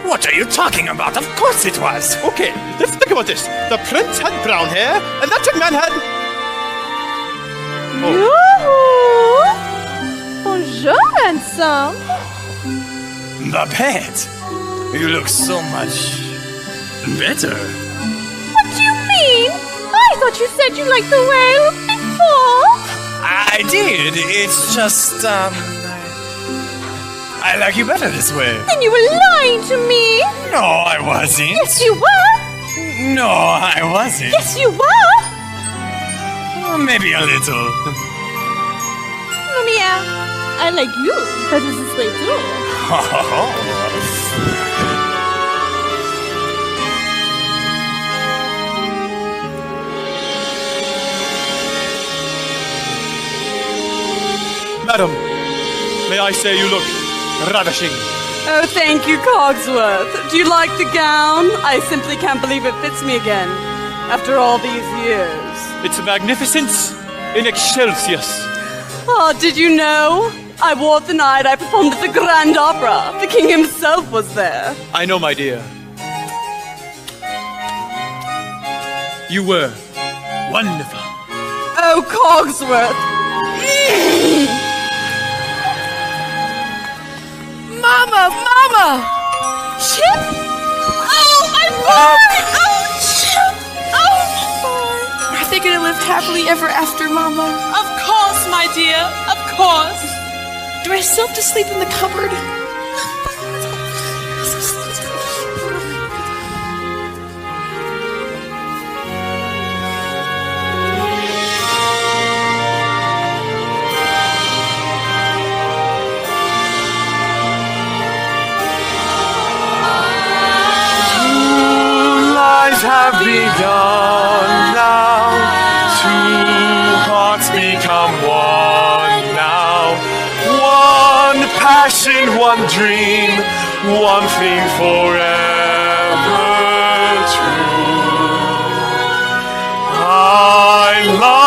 S1: What are you talking about? Of course it was.
S3: Okay, let's think about this. The prince had brown hair, and that young man had...
S8: Yoo-hoo! Bonjour, handsome.
S1: Babette, you look so much better.
S8: What do you mean? I thought you said you liked the way I looked before.
S1: I did. It's just, I like you better this way.
S8: Then you were lying to me.
S1: No, I wasn't.
S8: Yes, you were.
S1: No, I wasn't.
S8: Yes, you were.
S1: Maybe a little.
S8: Yeah, I like you better this way too.
S3: Madam, may I say you look ravishing.
S12: Oh, thank you, Cogsworth. Do you like the gown? I simply can't believe it fits me again, after all these years.
S3: It's magnificence in excelsis.
S12: Oh, did you know? I wore it the night I performed at the Grand Opera. The king himself was there.
S3: I know, my dear. You were wonderful.
S12: Oh, Cogsworth.
S10: Mama! Chip? Oh, my boy! Oh, Chip! Oh, my boy! Are they gonna live happily ever after, Mama?
S11: Of course, my dear. Of course.
S10: Do I still have to sleep in the cupboard?
S6: Have begun now. Two hearts become one now. One passion, one dream, one thing forever true. I love